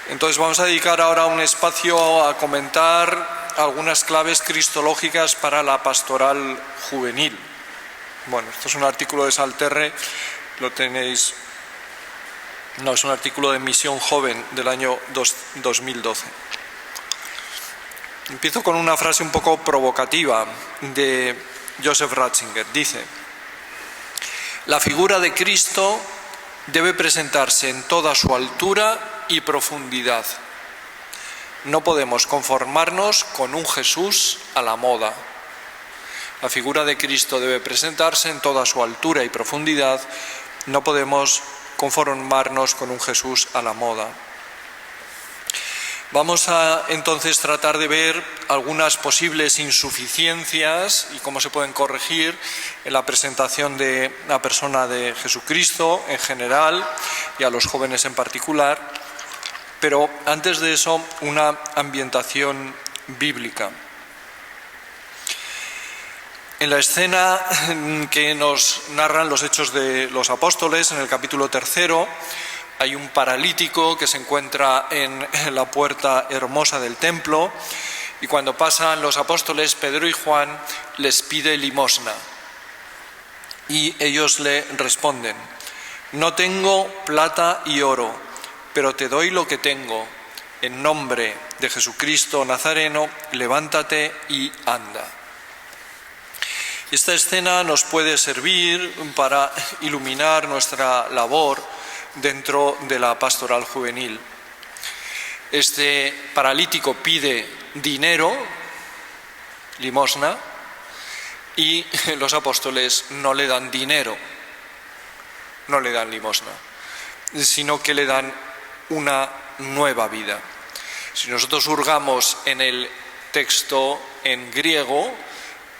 Entonces vamos a dedicar ahora un espacio a comentar algunas claves cristológicas para la pastoral juvenil. Bueno, esto es un artículo de Salterre, lo tenéis. No, es un artículo de Misión Joven del año 2012. Empiezo con una frase un poco provocativa de Joseph Ratzinger. Dice: la figura de Cristo debe presentarse en toda su altura y profundidad. No podemos conformarnos con un Jesús a la moda. La figura de Cristo debe presentarse en toda su altura y profundidad. No podemos conformarnos con un Jesús a la moda. Vamos a entonces tratar de ver algunas posibles insuficiencias y cómo se pueden corregir en la presentación de la persona de Jesucristo en general y a los jóvenes en particular. Pero antes de eso, una ambientación bíblica. En la escena que nos narran los Hechos de los Apóstoles, en el capítulo 3, hay un paralítico que se encuentra en la puerta hermosa del templo, y cuando pasan los apóstoles Pedro y Juan les pide limosna. Y ellos le responden: no tengo plata y oro, pero te doy lo que tengo. En nombre de Jesucristo Nazareno, levántate y anda. Esta escena nos puede servir para iluminar nuestra labor dentro de la pastoral juvenil. Este paralítico pide dinero, limosna, y los apóstoles no le dan dinero, no le dan limosna, sino que le dan una nueva vida. Si nosotros hurgamos en el texto en griego,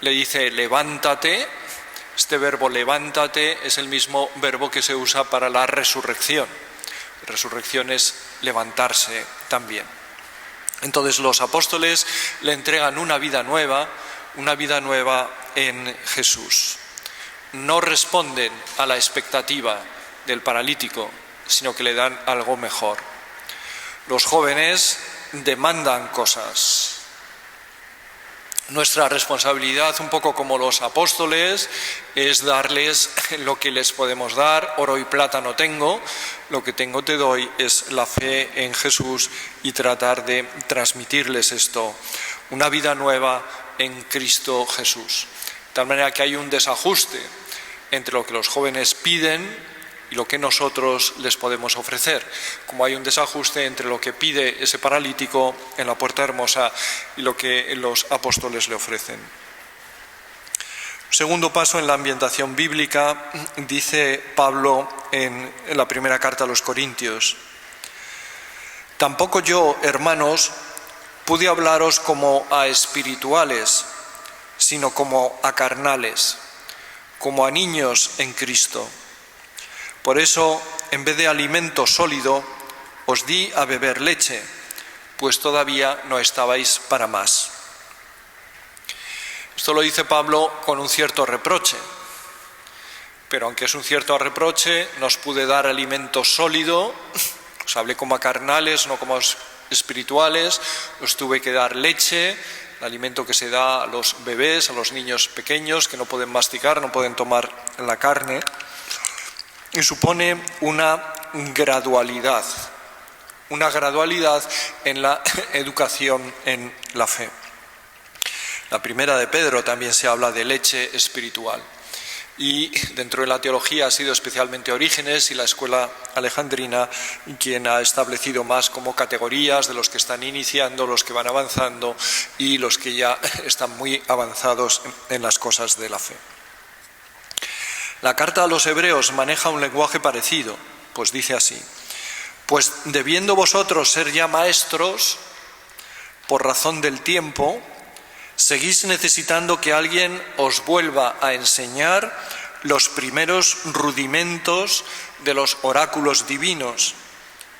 le dice levántate. Este verbo levántate es el mismo verbo que se usa para la resurrección. Resurrección es levantarse también. Entonces los apóstoles le entregan una vida nueva en Jesús. No responden a la expectativa del paralítico, sino que le dan algo mejor. Los jóvenes demandan cosas. Nuestra responsabilidad, un poco como los apóstoles, es darles lo que les podemos dar. Oro y plata no tengo, lo que tengo te doy, es la fe en Jesús y tratar de transmitirles esto, una vida nueva en Cristo Jesús. De tal manera que hay un desajuste entre lo que los jóvenes piden y lo que nosotros les podemos ofrecer, como hay un desajuste entre lo que pide ese paralítico en la puerta hermosa y lo que los apóstoles le ofrecen. Segundo paso en la ambientación bíblica, dice Pablo en la primera carta a los Corintios: tampoco yo, hermanos, pude hablaros como a espirituales, sino como a carnales, como a niños en Cristo. Por eso, en vez de alimento sólido, os di a beber leche, pues todavía no estabais para más. Esto lo dice Pablo con un cierto reproche, pero aunque es un cierto reproche, nos pude dar alimento sólido, os hablé como a carnales, no como a espirituales, os tuve que dar leche, el alimento que se da a los bebés, a los niños pequeños que no pueden masticar, no pueden tomar la carne. Y supone una gradualidad en la educación en la fe. La primera de Pedro también se habla de leche espiritual. Y dentro de la teología ha sido especialmente Orígenes y la escuela alejandrina quien ha establecido más como categorías de los que están iniciando, los que van avanzando y los que ya están muy avanzados en las cosas de la fe. La carta a los Hebreos maneja un lenguaje parecido, pues dice así: pues debiendo vosotros ser ya maestros, por razón del tiempo, seguís necesitando que alguien os vuelva a enseñar los primeros rudimentos de los oráculos divinos,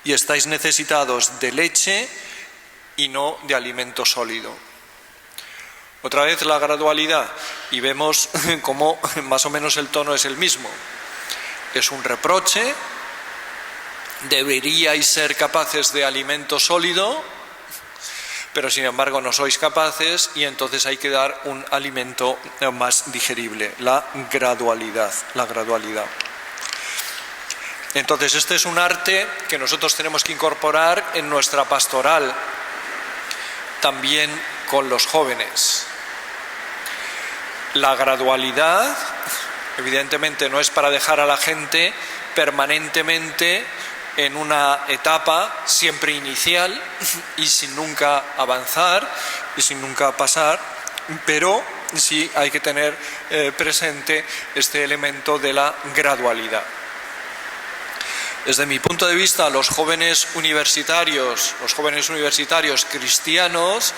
y estáis necesitados de leche y no de alimento sólido. Otra vez la gradualidad, y vemos cómo más o menos el tono es el mismo. Es un reproche deberíais ser capaces de alimento sólido, pero sin embargo no sois capaces, y entonces hay que dar un alimento más digerible, la gradualidad. Entonces este es un arte que nosotros tenemos que incorporar en nuestra pastoral, también con los jóvenes. La gradualidad, evidentemente, no es para dejar a la gente permanentemente en una etapa siempre inicial y sin nunca avanzar y sin nunca pasar, pero sí hay que tener presente este elemento de la gradualidad. Desde mi punto de vista, los jóvenes universitarios cristianos,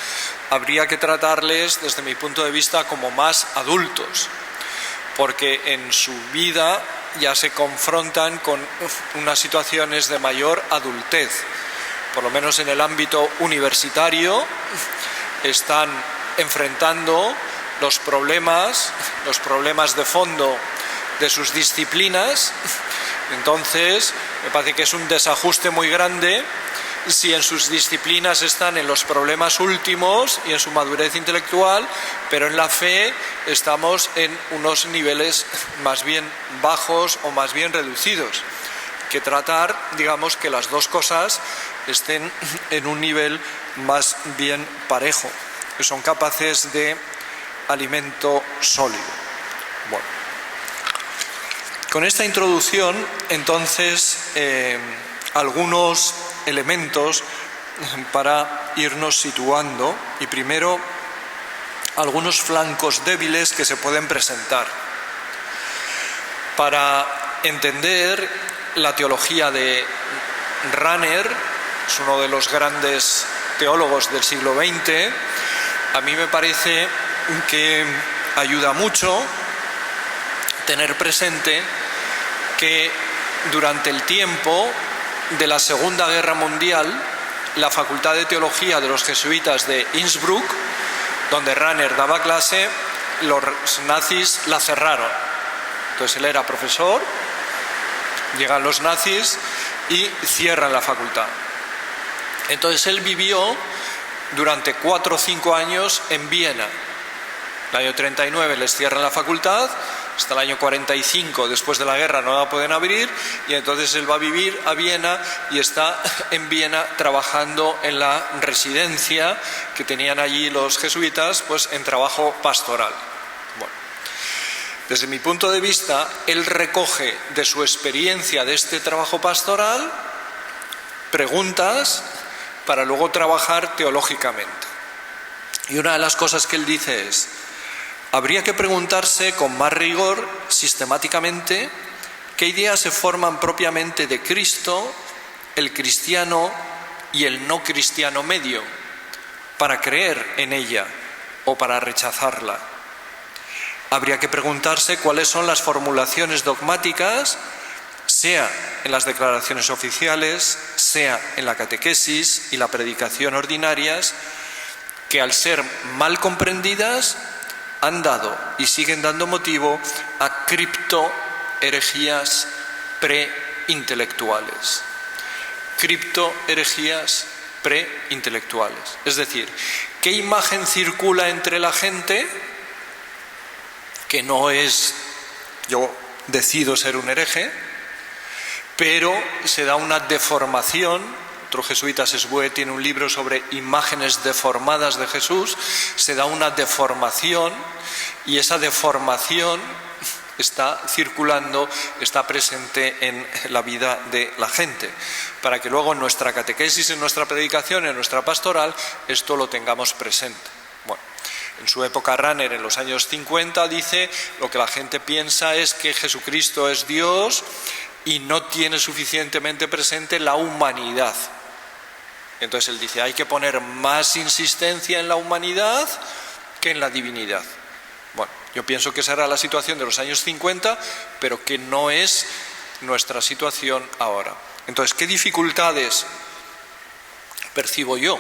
habría que tratarles, desde mi punto de vista, como más adultos, porque en su vida ya se confrontan con unas situaciones de mayor adultez. Por lo menos en el ámbito universitario están enfrentando los problemas de fondo de sus disciplinas. Entonces, me parece que es un desajuste muy grande si en sus disciplinas están en los problemas últimos y en su madurez intelectual, pero en la fe estamos en unos niveles más bien bajos o más bien reducidos. Que tratar, digamos, que las dos cosas estén en un nivel más bien parejo, que son capaces de alimento sólido. Bueno, con esta introducción, entonces, algunos elementos para irnos situando, y primero algunos flancos débiles que se pueden presentar. Para entender la teología de Rahner, es uno de los grandes teólogos del siglo XX, a mí me parece que ayuda mucho tener presente que durante el tiempo de la Segunda Guerra Mundial, la Facultad de Teología de los Jesuitas de Innsbruck, donde Rahner daba clase, los nazis la cerraron. Entonces él era profesor, llegan los nazis y cierran la facultad. Entonces él vivió durante 4 o 5 años en Viena. El año 39 les cierran la facultad, hasta el año 45, después de la guerra, no la pueden abrir, y entonces él va a vivir a Viena y está en Viena trabajando en la residencia que tenían allí los jesuitas, pues en trabajo pastoral. Bueno, desde mi punto de vista, él recoge de su experiencia de este trabajo pastoral preguntas para luego trabajar teológicamente. Y una de las cosas que él dice es: habría que preguntarse con más rigor, sistemáticamente, qué ideas se forman propiamente de Cristo, el cristiano y el no cristiano medio, para creer en ella o para rechazarla. Habría que preguntarse cuáles son las formulaciones dogmáticas, sea en las declaraciones oficiales, sea en la catequesis y la predicación ordinarias, que al ser mal comprendidas han dado y siguen dando motivo a criptoherejías preintelectuales. Criptoherejías preintelectuales. Es decir, ¿qué imagen circula entre la gente? Que no es yo decido ser un hereje, pero se da una deformación. Otro jesuita, Sesbue, tiene un libro sobre imágenes deformadas de Jesús. Se da una deformación y esa deformación está circulando, está presente en la vida de la gente, para que luego en nuestra catequesis, en nuestra predicación, en nuestra pastoral, esto lo tengamos presente. Bueno, en su época Rahner, en los años 50, dice: lo que la gente piensa es que Jesucristo es Dios y no tiene suficientemente presente la humanidad. Entonces él dice: hay que poner más insistencia en la humanidad que en la divinidad. Bueno, yo pienso que esa era la situación de los años 50, pero que no es nuestra situación ahora. Entonces, ¿qué dificultades percibo yo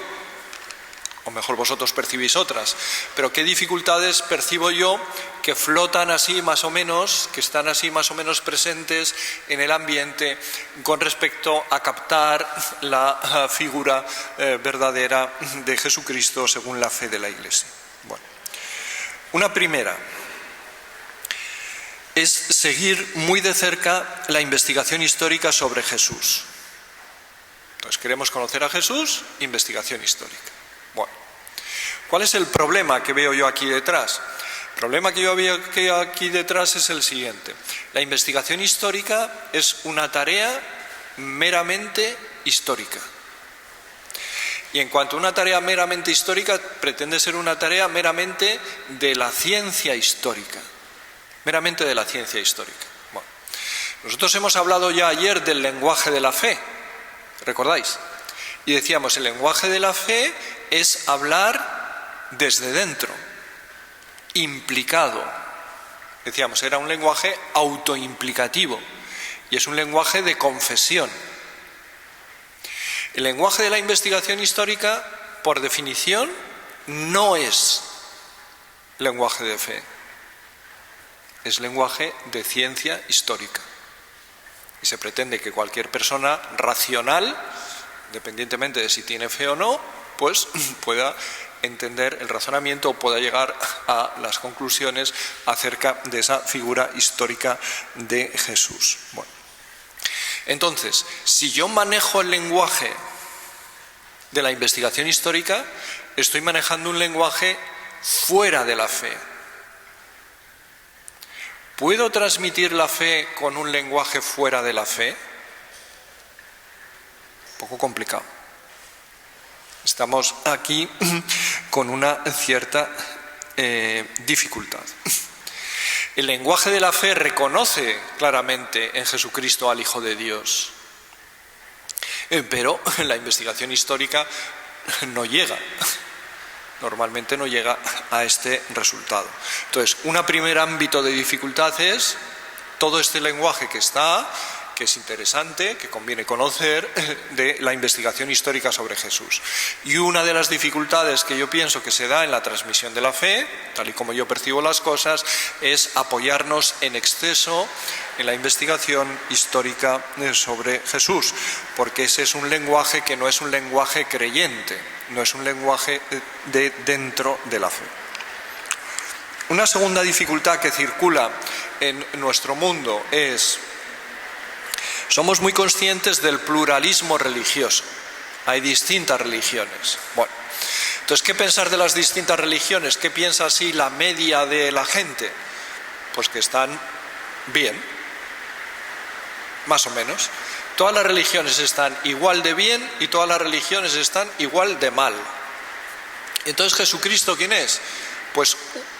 o mejor vosotros percibís otras, pero qué dificultades percibo yo que flotan así más o menos, que están así más o menos presentes en el ambiente con respecto a captar la figura verdadera de Jesucristo según la fe de la Iglesia. Bueno, una primera es seguir muy de cerca la investigación histórica sobre Jesús. Entonces, queremos conocer a Jesús, investigación histórica. Bueno, ¿cuál es el problema que veo yo aquí detrás? El problema que yo veo aquí detrás es el siguiente. La investigación histórica es una tarea meramente histórica. Y en cuanto a una tarea meramente histórica, pretende ser una tarea meramente de la ciencia histórica. Meramente de la ciencia histórica. Bueno, nosotros hemos hablado ya ayer del lenguaje de la fe, ¿recordáis? Y decíamos, el lenguaje de la fe es hablar desde dentro, implicado. Decíamos, era un lenguaje autoimplicativo y es un lenguaje de confesión. El lenguaje de la investigación histórica, por definición, no es lenguaje de fe. Es lenguaje de ciencia histórica. Y se pretende que cualquier persona racional, independientemente de si tiene fe o no, pues pueda entender el razonamiento o pueda llegar a las conclusiones acerca de esa figura histórica de Jesús. Bueno, entonces, si yo manejo el lenguaje de la investigación histórica, estoy manejando un lenguaje fuera de la fe. ¿Puedo transmitir la fe con un lenguaje fuera de la fe? Un poco complicado. Estamos aquí con una cierta dificultad. El lenguaje de la fe reconoce claramente en Jesucristo al Hijo de Dios, pero la investigación histórica no llega. Normalmente no llega a este resultado. Entonces, un primer ámbito de dificultad es todo este lenguaje que está, que es interesante, que conviene conocer, de la investigación histórica sobre Jesús. Y una de las dificultades que yo pienso que se da en la transmisión de la fe, tal y como yo percibo las cosas, es apoyarnos en exceso en la investigación histórica sobre Jesús, porque ese es un lenguaje que no es un lenguaje creyente, no es un lenguaje de dentro de la fe. Una segunda dificultad que circula en nuestro mundo es: somos muy conscientes del pluralismo religioso. Hay distintas religiones. Bueno, entonces, ¿qué pensar de las distintas religiones? ¿Qué piensa así la media de la gente? Pues que están bien, más o menos. Todas las religiones están igual de bien y todas las religiones están igual de mal. Entonces, ¿Jesucristo quién es? Pues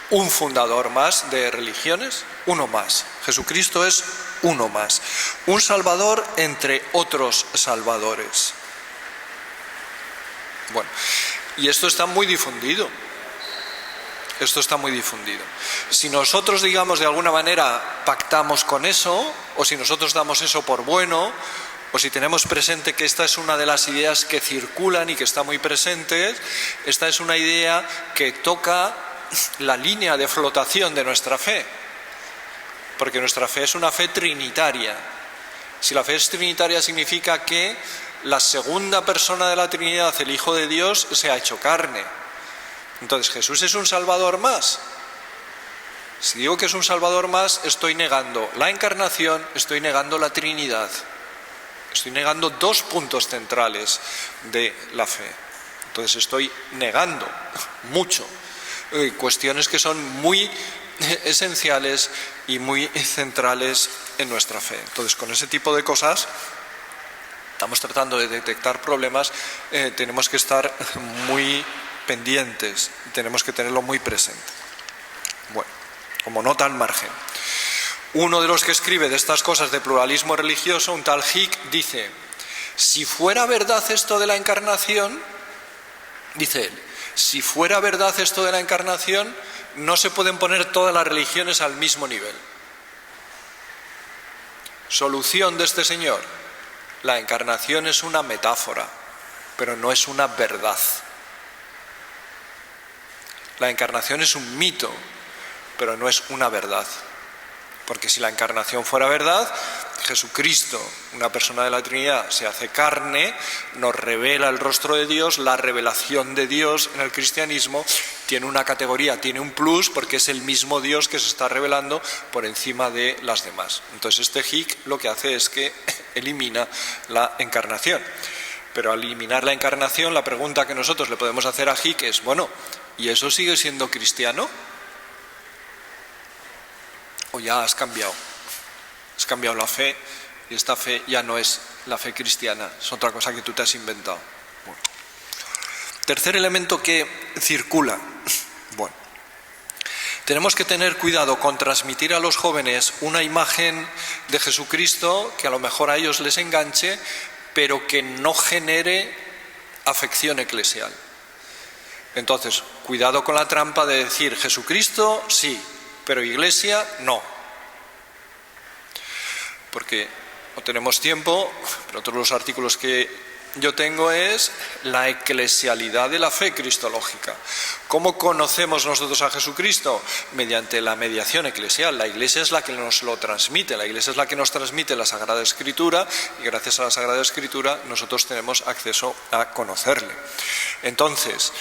un fundador más de religiones, uno más. Jesucristo es uno más. Un salvador entre otros salvadores. Bueno, y esto está muy difundido. Esto está muy difundido. Si nosotros, digamos, de alguna manera pactamos con eso, o si nosotros damos eso por bueno, o si tenemos presente que esta es una de las ideas que circulan y que está muy presente, esta es una idea que toca la línea de flotación de nuestra fe, porque nuestra fe es una fe trinitaria. Si la fe es trinitaria, significa que la segunda persona de la Trinidad, el Hijo de Dios, se ha hecho carne. Entonces, ¿Jesús es un salvador más? Si digo que es un salvador más, estoy negando la encarnación, estoy negando la Trinidad. Estoy negando dos puntos centrales de la fe. Entonces estoy negando mucho cuestiones que son muy esenciales y muy centrales en nuestra fe. Entonces, con ese tipo de cosas, estamos tratando de detectar problemas, tenemos que estar muy pendientes, tenemos que tenerlo muy presente. Bueno, como nota al margen. Uno de los que escribe de estas cosas de pluralismo religioso, un tal Hick, dice: si fuera verdad esto de la encarnación, dice él, si fuera verdad esto de la encarnación, no se pueden poner todas las religiones al mismo nivel. Solución de este señor: la encarnación es una metáfora, pero no es una verdad. La encarnación es un mito, pero no es una verdad. Porque si la encarnación fuera verdad, Jesucristo, una persona de la Trinidad, se hace carne, nos revela el rostro de Dios. La revelación de Dios en el cristianismo tiene una categoría, tiene un plus, porque es el mismo Dios que se está revelando por encima de las demás. Entonces este hic lo que hace es que elimina la encarnación. Pero al eliminar la encarnación, la pregunta que nosotros le podemos hacer a hic es, bueno, ¿y eso sigue siendo cristiano? ¿O ya has cambiado? Has cambiado la fe y esta fe ya no es la fe cristiana, es otra cosa que tú te has inventado. Bueno. Tercer elemento que circula. Bueno, tenemos que tener cuidado con transmitir a los jóvenes una imagen de Jesucristo que a lo mejor a ellos les enganche, pero que no genere afección eclesial. Entonces, cuidado con la trampa de decir Jesucristo sí, pero Iglesia no. Porque no tenemos tiempo, pero otro de los artículos que yo tengo es la eclesialidad de la fe cristológica. ¿Cómo conocemos nosotros a Jesucristo? Mediante la mediación eclesial. La Iglesia es la que nos lo transmite, la Iglesia es la que nos transmite la Sagrada Escritura, y gracias a la Sagrada Escritura nosotros tenemos acceso a conocerle. Entonces,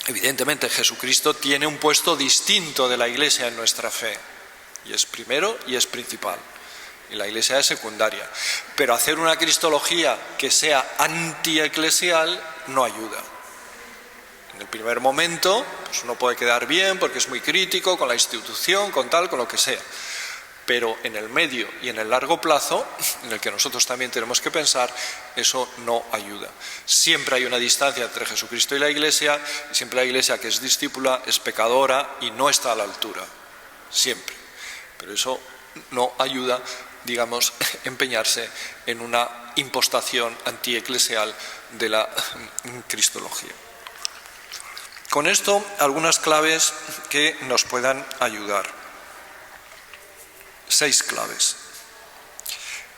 evidentemente Jesucristo tiene un puesto distinto de la Iglesia en nuestra fe, y es primero y es principal, y la Iglesia es secundaria. Pero hacer una cristología que sea antieclesial no ayuda. En el primer momento pues uno puede quedar bien porque es muy crítico con la institución, con tal, con lo que sea. Pero en el medio y en el largo plazo, en el que nosotros también tenemos que pensar, eso no ayuda. Siempre hay una distancia entre Jesucristo y la Iglesia, y siempre la Iglesia que es discípula es pecadora y no está a la altura. Siempre. Pero eso no ayuda, digamos, empeñarse en una impostación antieclesial de la cristología. Con esto, algunas claves que nos puedan ayudar. 6 claves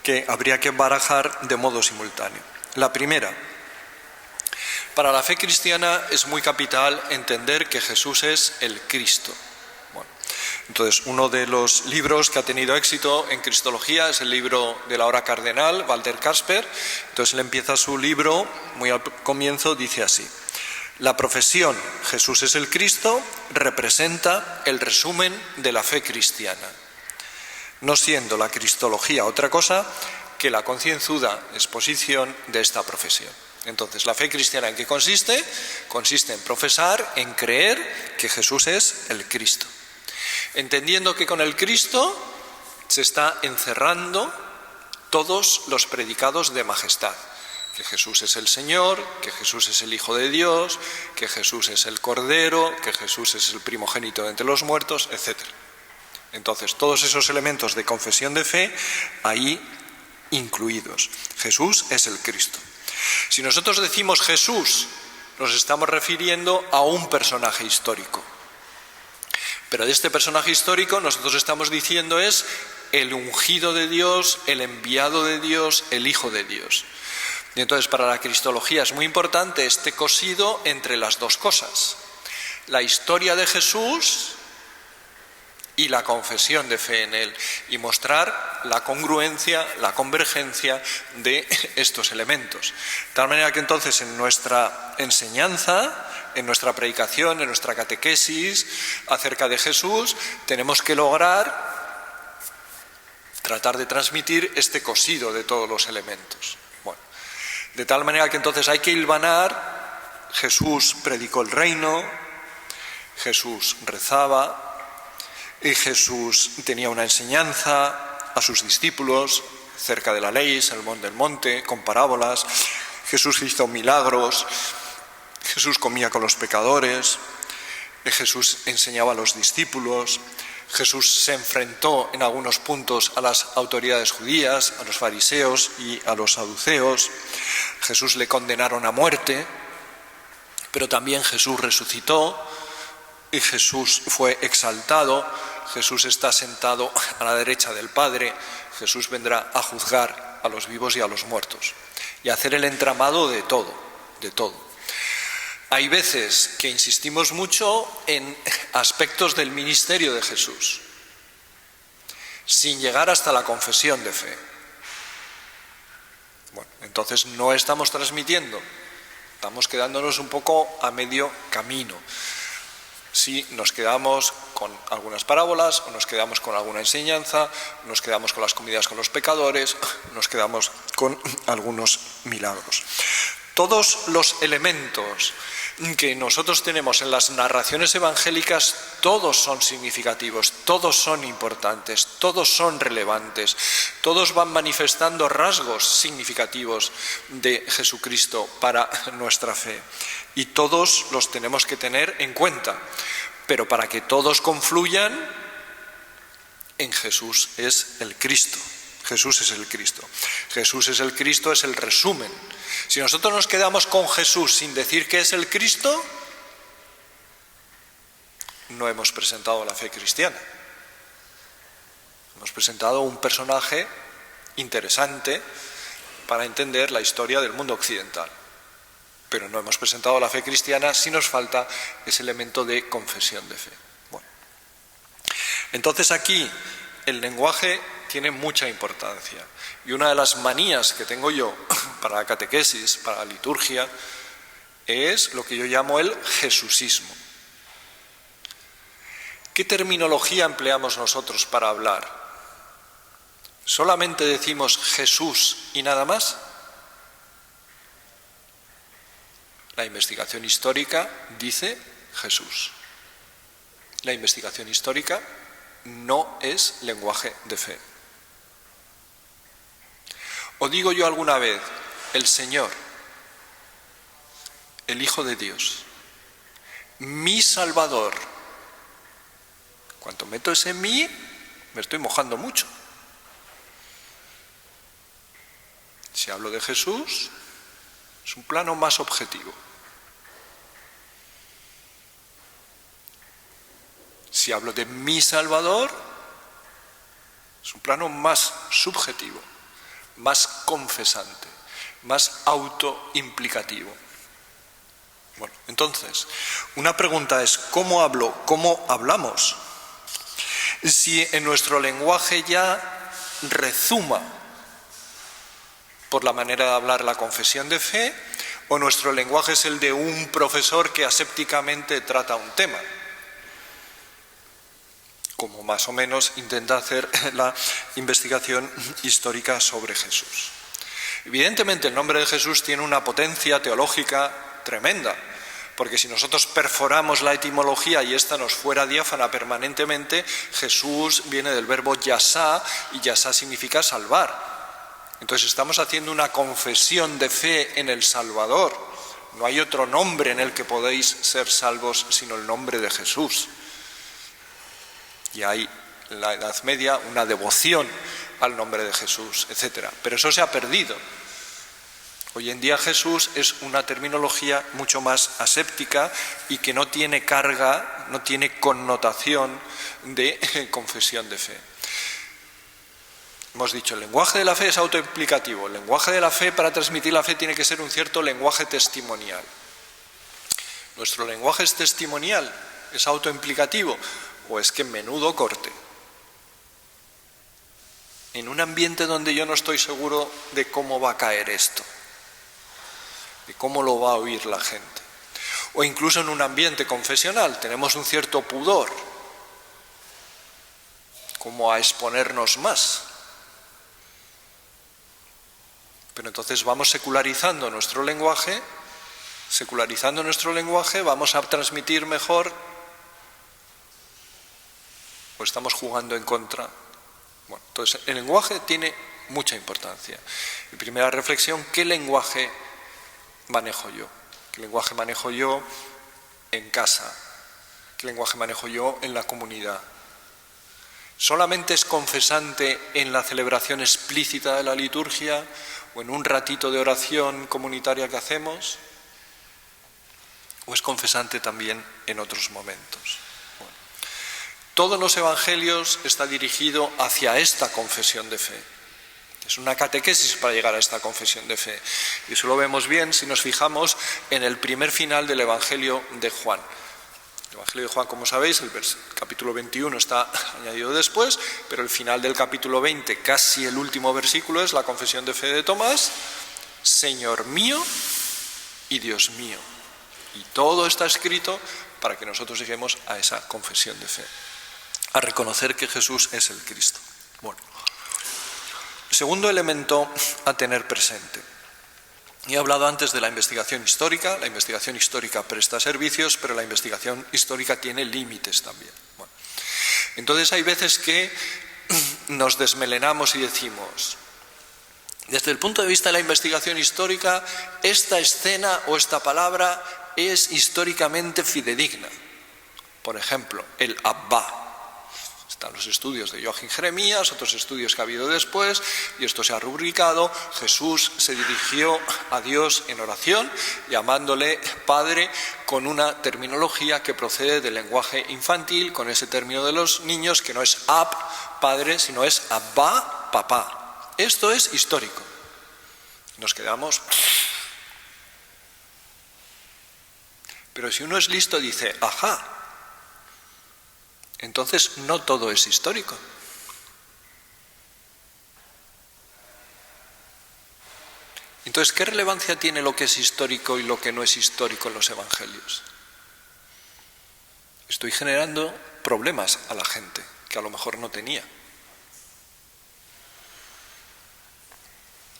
que habría que barajar de modo simultáneo. La primera, para la fe cristiana es muy capital entender que Jesús es el Cristo. Bueno, entonces, uno de los libros que ha tenido éxito en cristología es el libro de la hora cardenal, Walter Kasper. Entonces él empieza su libro, muy al comienzo, dice así: la profesión Jesús es el Cristo representa el resumen de la fe cristiana, no siendo la cristología otra cosa que la concienzuda exposición de esta profesión. Entonces, ¿la fe cristiana en qué consiste? Consiste en profesar, en creer que Jesús es el Cristo, entendiendo que con el Cristo se está encerrando todos los predicados de majestad, que Jesús es el Señor, que Jesús es el Hijo de Dios, que Jesús es el Cordero, que Jesús es el primogénito de entre los muertos, etc. Entonces, todos esos elementos de confesión de fe ahí incluidos. Jesús es el Cristo. Si nosotros decimos Jesús, nos estamos refiriendo a un personaje histórico. Pero de este personaje histórico nosotros estamos diciendo es el ungido de Dios, el enviado de Dios, el Hijo de Dios. Y entonces para la cristología es muy importante este cosido entre las dos cosas: la historia de Jesús y la confesión de fe en él, y mostrar la congruencia, la convergencia de estos elementos. De tal manera que entonces en nuestra enseñanza, en nuestra predicación, en nuestra catequesis acerca de Jesús, tenemos que lograr tratar de transmitir este cosido de todos los elementos. Bueno, de tal manera que entonces hay que hilvanar: Jesús predicó el reino, Jesús rezaba, y Jesús tenía una enseñanza a sus discípulos cerca de la ley, sermón del monte, con parábolas. Jesús hizo milagros, Jesús comía con los pecadores, Jesús enseñaba a los discípulos, Jesús se enfrentó en algunos puntos a las autoridades judías, a los fariseos y a los saduceos. Jesús le condenaron a muerte, pero también Jesús resucitó y Jesús fue exaltado. Jesús está sentado a la derecha del Padre. Jesús vendrá a juzgar a los vivos y a los muertos y a hacer el entramado de todo, de todo. Hay veces que insistimos mucho en aspectos del ministerio de Jesús, sin llegar hasta la confesión de fe. Bueno, entonces no estamos transmitiendo, estamos quedándonos un poco a medio camino. Si nos quedamos con algunas parábolas, o nos quedamos con alguna enseñanza, nos quedamos con las comidas con los pecadores, nos quedamos con algunos milagros. Todos los elementos que nosotros tenemos en las narraciones evangélicas, todos son significativos, todos son importantes, todos son relevantes, todos van manifestando rasgos significativos de Jesucristo para nuestra fe. Y todos los tenemos que tener en cuenta, pero para que todos confluyan, en Jesús es el Cristo. Jesús es el Cristo. Jesús es el Cristo, es el resumen. Si nosotros nos quedamos con Jesús sin decir que es el Cristo, no hemos presentado la fe cristiana. Hemos presentado un personaje interesante para entender la historia del mundo occidental. Pero no hemos presentado la fe cristiana si nos falta ese elemento de confesión de fe. Bueno. Entonces aquí el lenguaje tiene mucha importancia. Y una de las manías que tengo yo para la catequesis, para la liturgia, es lo que yo llamo el jesusismo. ¿Qué terminología empleamos nosotros para hablar? ¿Solamente decimos Jesús y nada más? La investigación histórica dice Jesús. La investigación histórica no es lenguaje de fe. ¿O digo yo alguna vez el Señor, el Hijo de Dios, mi Salvador? Cuando meto ese mí, me estoy mojando mucho. Si hablo de Jesús, es un plano más objetivo. Si hablo de mi Salvador, es un plano más subjetivo, más confesante, más autoimplicativo. Bueno, entonces, una pregunta es, ¿cómo hablo? ¿Cómo hablamos? Si en nuestro lenguaje ya rezuma por la manera de hablar la confesión de fe, o nuestro lenguaje es el de un profesor que asépticamente trata un tema, como más o menos intenta hacer la investigación histórica sobre Jesús. Evidentemente el nombre de Jesús tiene una potencia teológica tremenda, porque si nosotros perforamos la etimología y esta nos fuera diáfana permanentemente, Jesús viene del verbo yasá, y yasá significa salvar. Entonces estamos haciendo una confesión de fe en el Salvador. No hay otro nombre en el que podéis ser salvos sino el nombre de Jesús. Y hay en la Edad Media una devoción al nombre de Jesús, etc. Pero eso se ha perdido. Hoy en día Jesús es una terminología mucho más aséptica y que no tiene carga, no tiene connotación de confesión de fe. Hemos dicho, el lenguaje de la fe es autoimplicativo. El lenguaje de la fe, para transmitir la fe, tiene que ser un cierto lenguaje testimonial. ¿Nuestro lenguaje es testimonial? ¿Es autoimplicativo? ¿O es que menudo corte? En un ambiente donde yo no estoy seguro de cómo va a caer esto, de cómo lo va a oír la gente. O incluso en un ambiente confesional tenemos un cierto pudor, como a exponernos más. Pero entonces vamos secularizando nuestro lenguaje, vamos a transmitir mejor, o estamos jugando en contra. Bueno, entonces el lenguaje tiene mucha importancia. Y primera reflexión, ¿qué lenguaje manejo yo? ¿Qué lenguaje manejo yo en casa? ¿Qué lenguaje manejo yo en la comunidad? ¿Solamente es confesante en la celebración explícita de la liturgia o en un ratito de oración comunitaria que hacemos? ¿O es confesante también en otros momentos? Bueno, todos los evangelios está dirigido hacia esta confesión de fe. Es una catequesis para llegar a esta confesión de fe. Y eso lo vemos bien si nos fijamos en el primer final del Evangelio de Juan. El Evangelio de Juan, como sabéis, el capítulo 21 está añadido después, pero el final del capítulo 20, casi el último versículo, es la confesión de fe de Tomás: Señor mío y Dios mío. Y todo está escrito para que nosotros lleguemos a esa confesión de fe, a reconocer que Jesús es el Cristo. Bueno, segundo elemento a tener presente. He hablado antes de la investigación histórica. La investigación histórica presta servicios, pero la investigación histórica tiene límites también. Bueno, entonces hay veces que nos desmelenamos y decimos: desde el punto de vista de la investigación histórica, esta escena o esta palabra es históricamente fidedigna. Por ejemplo, el Abba. Están los estudios de Joachim Jeremías, otros estudios que ha habido después, y esto se ha rubricado. Jesús se dirigió a Dios en oración, llamándole Padre, con una terminología que procede del lenguaje infantil, con ese término de los niños, que no es Ab, Padre, sino es Abba, Papá. Esto es histórico. Nos quedamos. Pero si uno es listo, dice: ajá. Entonces no todo es histórico. Entonces, ¿qué relevancia tiene lo que es histórico y lo que no es histórico en los evangelios? Estoy generando problemas a la gente que a lo mejor no tenía.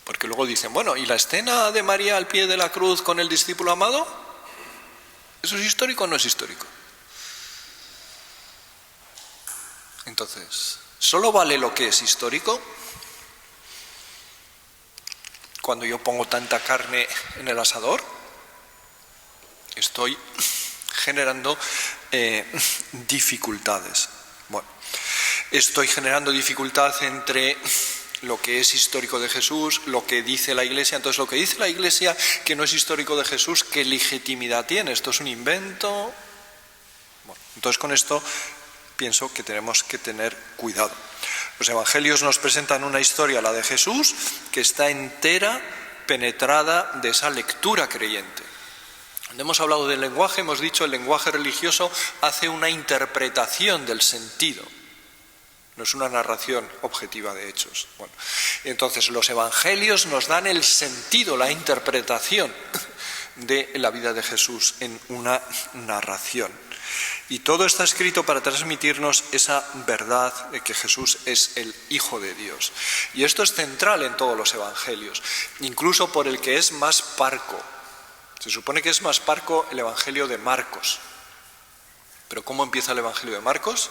Porque luego dicen: bueno, ¿y la escena de María al pie de la cruz con el discípulo amado? ¿Eso es histórico o no es histórico? Entonces, ¿solo vale lo que es histórico? Cuando yo pongo tanta carne en el asador, estoy generando dificultades. Bueno, estoy generando dificultad entre lo que es histórico de Jesús, lo que dice la Iglesia. Entonces, lo que dice la Iglesia que no es histórico de Jesús, ¿qué legitimidad tiene? ¿Esto es un invento? Bueno, entonces con esto pienso que tenemos que tener cuidado. Los evangelios nos presentan una historia, la de Jesús, que está entera penetrada de esa lectura creyente. Cuando hemos hablado del lenguaje, hemos dicho el lenguaje religioso hace una interpretación del sentido, no es una narración objetiva de hechos. Bueno, entonces los evangelios nos dan el sentido, la interpretación de la vida de Jesús en una narración. Y todo está escrito para transmitirnos esa verdad de que Jesús es el Hijo de Dios. Y esto es central en todos los evangelios, incluso por el que es más parco. Se supone que es más parco el evangelio de Marcos. ¿Pero cómo empieza el evangelio de Marcos?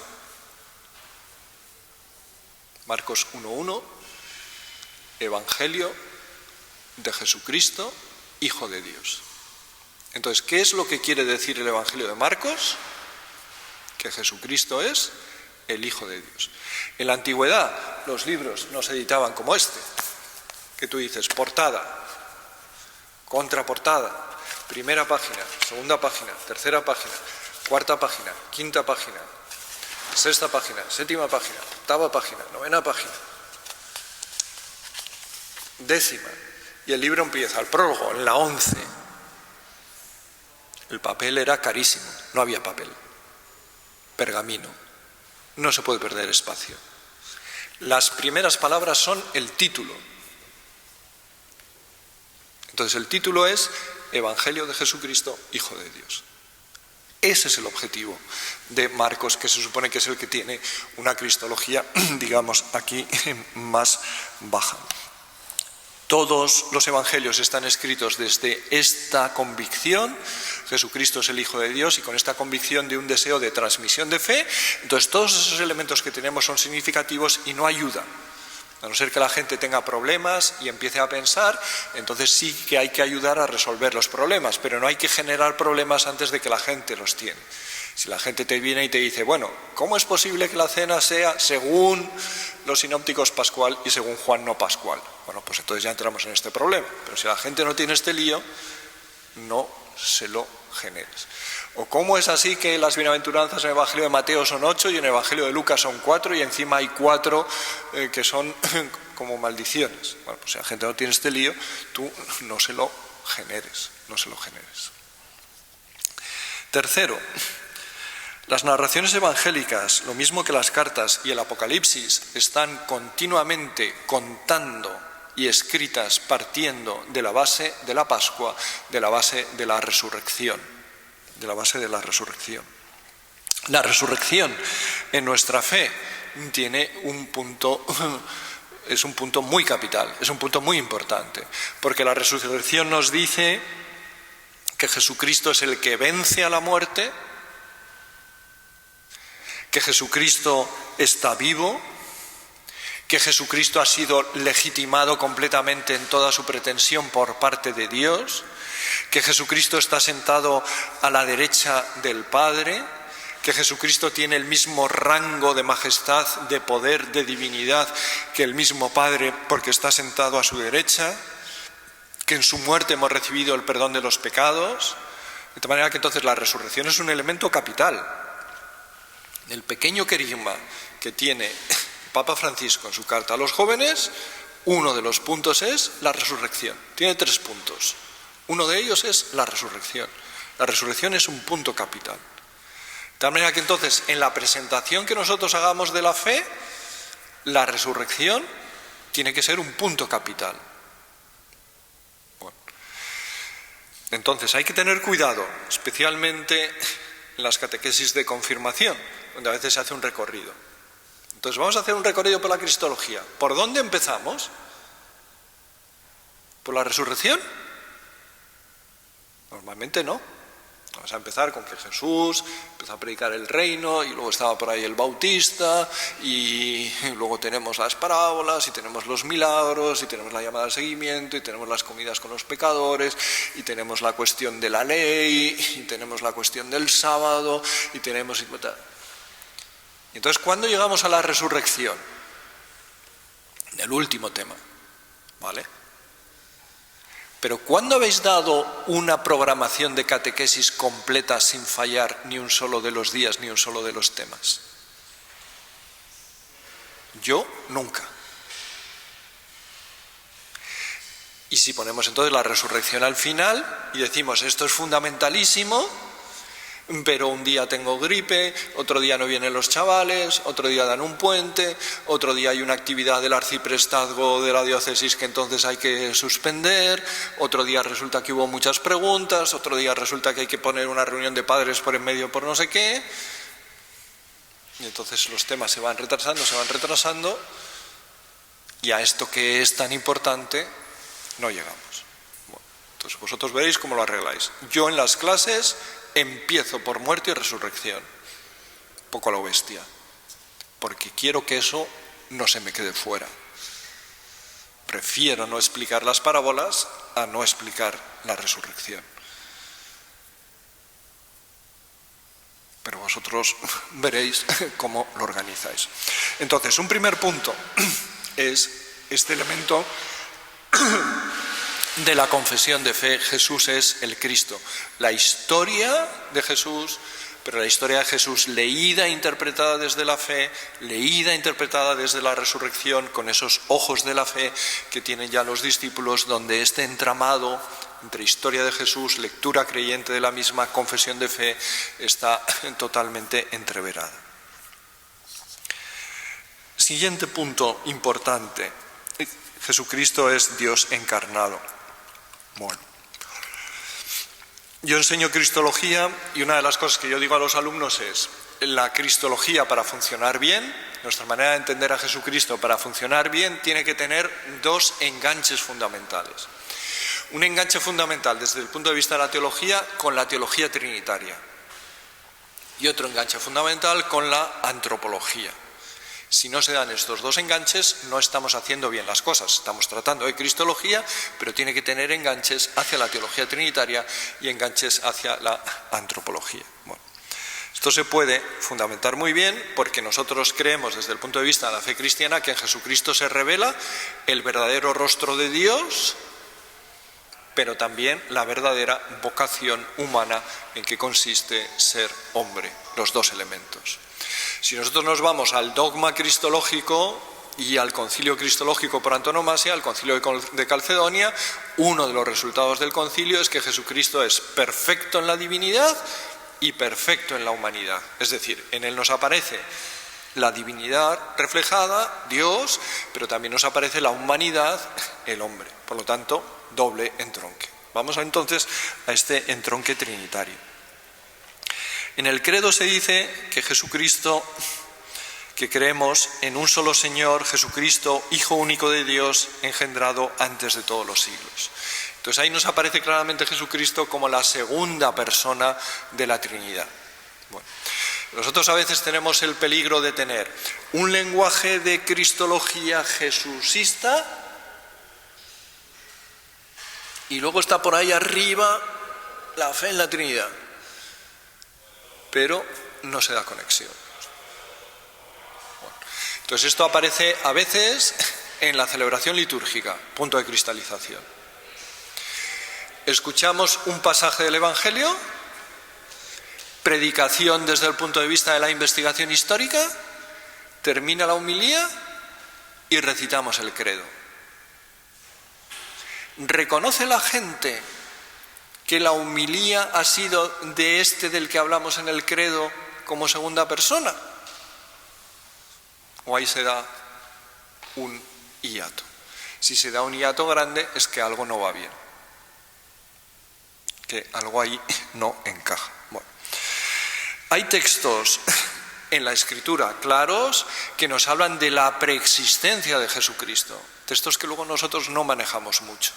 Marcos 1:1, Evangelio de Jesucristo, Hijo de Dios. Entonces, ¿qué es lo que quiere decir el Evangelio de Marcos? Que Jesucristo es el Hijo de Dios. En la antigüedad los libros no se editaban como este, que tú dices portada, contraportada, primera página, segunda página, tercera página, cuarta página, quinta página, sexta página, séptima página, octava página, novena página, décima. Y el libro empieza, el prólogo, en la 11. El papel era carísimo, no había papel. Pergamino, no se puede perder espacio. Las primeras palabras son el título. Entonces el título es Evangelio de Jesucristo, Hijo de Dios. Ese es el objetivo de Marcos, que se supone que es el que tiene una cristología, digamos, aquí más baja. Todos los evangelios están escritos desde esta convicción: Jesucristo es el Hijo de Dios, y con esta convicción de un deseo de transmisión de fe. Entonces todos esos elementos que tenemos son significativos y no ayudan. A no ser que la gente tenga problemas y empiece a pensar, entonces sí que hay que ayudar a resolver los problemas, pero no hay que generar problemas antes de que la gente los tiene. Si la gente te viene y te dice: bueno, ¿cómo es posible que la cena sea según los sinópticos pascual y según Juan no pascual? Bueno, pues entonces ya entramos en este problema. Pero si la gente no tiene este lío, no se lo generes. ¿O cómo es así que las bienaventuranzas en el Evangelio de Mateo son 8 y en el Evangelio de Lucas son 4 y encima hay 4 que son como maldiciones. Bueno, pues si la gente no tiene este lío, tú no se lo generes. Tercero, las narraciones evangélicas, lo mismo que las cartas y el Apocalipsis, están continuamente contando y escritas partiendo de la base de la Pascua, de la base de la resurrección. La resurrección en nuestra fe tiene un punto, es un punto muy capital, es un punto muy importante, porque la resurrección nos dice que Jesucristo es el que vence a la muerte, que Jesucristo está vivo, que Jesucristo ha sido legitimado completamente en toda su pretensión por parte de Dios, que Jesucristo está sentado a la derecha del Padre, que Jesucristo tiene el mismo rango de majestad, de poder, de divinidad que el mismo Padre porque está sentado a su derecha, que en su muerte hemos recibido el perdón de los pecados, de tal manera que entonces la resurrección es un elemento capital. El pequeño querigma que tiene el Papa Francisco en su carta a los jóvenes, uno de los puntos es la resurrección. Tiene 3 puntos. Uno de ellos es la resurrección. La resurrección es un punto capital. De tal manera que entonces en la presentación que nosotros hagamos de la fe, la resurrección tiene que ser un punto capital. Bueno. Entonces hay que tener cuidado, especialmente en las catequesis de confirmación, donde a veces se hace un recorrido. Entonces vamos a hacer un recorrido por la cristología. ¿Por dónde empezamos? ¿Por la resurrección? Normalmente no. Vamos a empezar con que Jesús empezó a predicar el reino y luego estaba por ahí el Bautista y luego tenemos las parábolas y tenemos los milagros y tenemos la llamada al seguimiento y tenemos las comidas con los pecadores y tenemos la cuestión de la ley y tenemos la cuestión del sábado y tenemos... Y entonces, ¿cuándo llegamos a la resurrección? El último tema, ¿vale? Pero ¿cuándo habéis dado una programación de catequesis completa sin fallar ni un solo de los días, ni un solo de los temas? Yo nunca. Y si ponemos entonces la resurrección al final y decimos esto es fundamentalísimo, pero un día tengo gripe, otro día no vienen los chavales, otro día dan un puente, otro día hay una actividad del arciprestazgo de la diócesis que entonces hay que suspender, otro día resulta que hubo muchas preguntas, otro día resulta que hay que poner una reunión de padres por en medio por no sé qué, y entonces los temas se van retrasando, y a esto que es tan importante no llegamos. Bueno, entonces vosotros veréis cómo lo arregláis. Yo en las clases empiezo por muerte y resurrección, poco a lo bestia, porque quiero que eso no se me quede fuera. Prefiero no explicar las parábolas a no explicar la resurrección. Pero vosotros veréis cómo lo organizáis. Entonces, un primer punto es este elemento de la confesión de fe: Jesús es el Cristo. La historia de Jesús, pero la historia de Jesús leída e interpretada desde la fe, leída e interpretada desde la resurrección, con esos ojos de la fe que tienen ya los discípulos, donde este entramado entre historia de Jesús, lectura creyente de la misma, confesión de fe, está totalmente entreverada. Siguiente punto importante: Jesucristo es Dios encarnado. Bueno, yo enseño cristología y una de las cosas que yo digo a los alumnos es: la cristología, para funcionar bien, nuestra manera de entender a Jesucristo para funcionar bien, tiene que tener 2 enganches fundamentales. Un enganche fundamental desde el punto de vista de la teología con la teología trinitaria y otro enganche fundamental con la antropología. Si no se dan estos 2 enganches, no estamos haciendo bien las cosas. Estamos tratando de cristología, pero tiene que tener enganches hacia la teología trinitaria y enganches hacia la antropología. Bueno, esto se puede fundamentar muy bien porque nosotros creemos desde el punto de vista de la fe cristiana que en Jesucristo se revela el verdadero rostro de Dios, pero también la verdadera vocación humana en que consiste ser hombre, los 2 elementos. Si nosotros nos vamos al dogma cristológico, y al concilio cristológico por antonomasia, al concilio de Calcedonia, uno de los resultados del concilio es que Jesucristo es perfecto en la divinidad y perfecto en la humanidad. Es decir, en él nos aparece la divinidad reflejada, Dios, pero también nos aparece la humanidad, el hombre. Por lo tanto, doble entronque. Vamos entonces a este entronque trinitario. En el credo se dice que Jesucristo, que creemos en un solo Señor, Jesucristo, Hijo único de Dios, engendrado antes de todos los siglos. Entonces ahí nos aparece claramente Jesucristo como la segunda persona de la Trinidad. Bueno, nosotros a veces tenemos el peligro de tener un lenguaje de cristología jesucista y luego está por ahí arriba la fe en la Trinidad, pero no se da conexión. Bueno, entonces esto aparece a veces en la celebración litúrgica, punto de cristalización. Escuchamos un pasaje del Evangelio, predicación desde el punto de vista de la investigación histórica, termina la homilía y recitamos el credo. ¿Reconoce la gente que la homilía ha sido de este del que hablamos en el credo como segunda persona? ¿O ahí se da un hiato? Si se da un hiato grande es que algo no va bien, que algo ahí no encaja. Bueno, hay textos en la Escritura claros que nos hablan de la preexistencia de Jesucristo, textos que luego nosotros no manejamos mucho,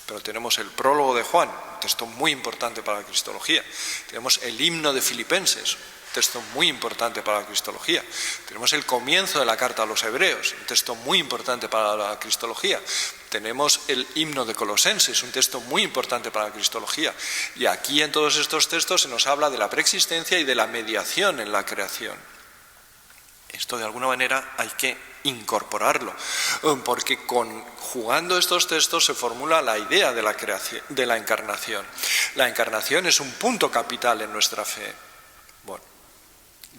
pero tenemos el prólogo de Juan, un texto muy importante para la cristología, tenemos el himno de Filipenses, texto muy importante para la cristología. Tenemos el comienzo de la carta a los Hebreos, un texto muy importante para la cristología. Tenemos el himno de Colosenses, un texto muy importante para la cristología. Y aquí en todos estos textos se nos habla de la preexistencia y de la mediación en la creación. Esto de alguna manera hay que incorporarlo, porque jugando estos textos se formula la idea de la creación, de la encarnación. La encarnación es un punto capital en nuestra fe. Bueno,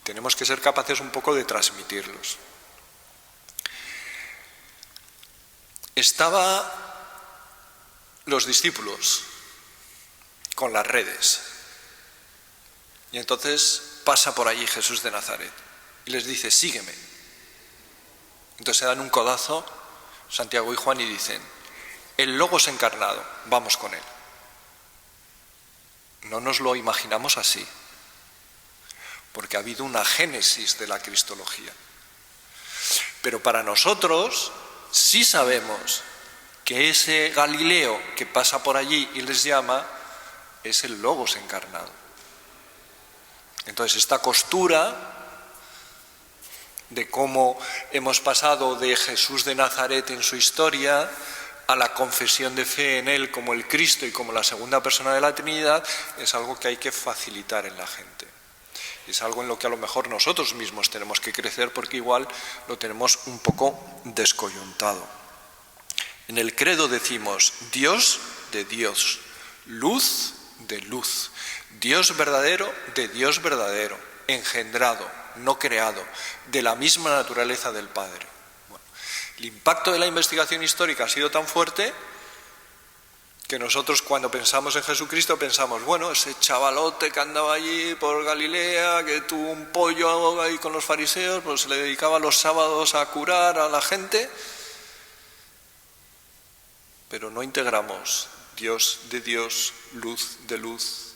tenemos que ser capaces un poco de transmitirlos. Estaban los discípulos con las redes y entonces pasa por allí Jesús de Nazaret y les dice: sígueme. Entonces se dan un codazo Santiago y Juan y dicen: el Logos encarnado, vamos con él. No nos lo imaginamos así, porque ha habido una génesis de la cristología. Pero para nosotros sí sabemos que ese Galileo que pasa por allí y les llama es el Logos encarnado. Entonces esta costura de cómo hemos pasado de Jesús de Nazaret en su historia a la confesión de fe en él como el Cristo y como la segunda persona de la Trinidad es algo que hay que facilitar en la gente. Es algo en lo que a lo mejor nosotros mismos tenemos que crecer porque igual lo tenemos un poco descoyuntado. En el credo decimos Dios de Dios, luz de luz, Dios verdadero de Dios verdadero, engendrado, no creado, de la misma naturaleza del Padre. Bueno, el impacto de la investigación histórica ha sido tan fuerte que nosotros cuando pensamos en Jesucristo pensamos, bueno, ese chavalote que andaba allí por Galilea, que tuvo un pollo ahí con los fariseos, pues se le dedicaba los sábados a curar a la gente, pero no integramos Dios de Dios, luz de luz.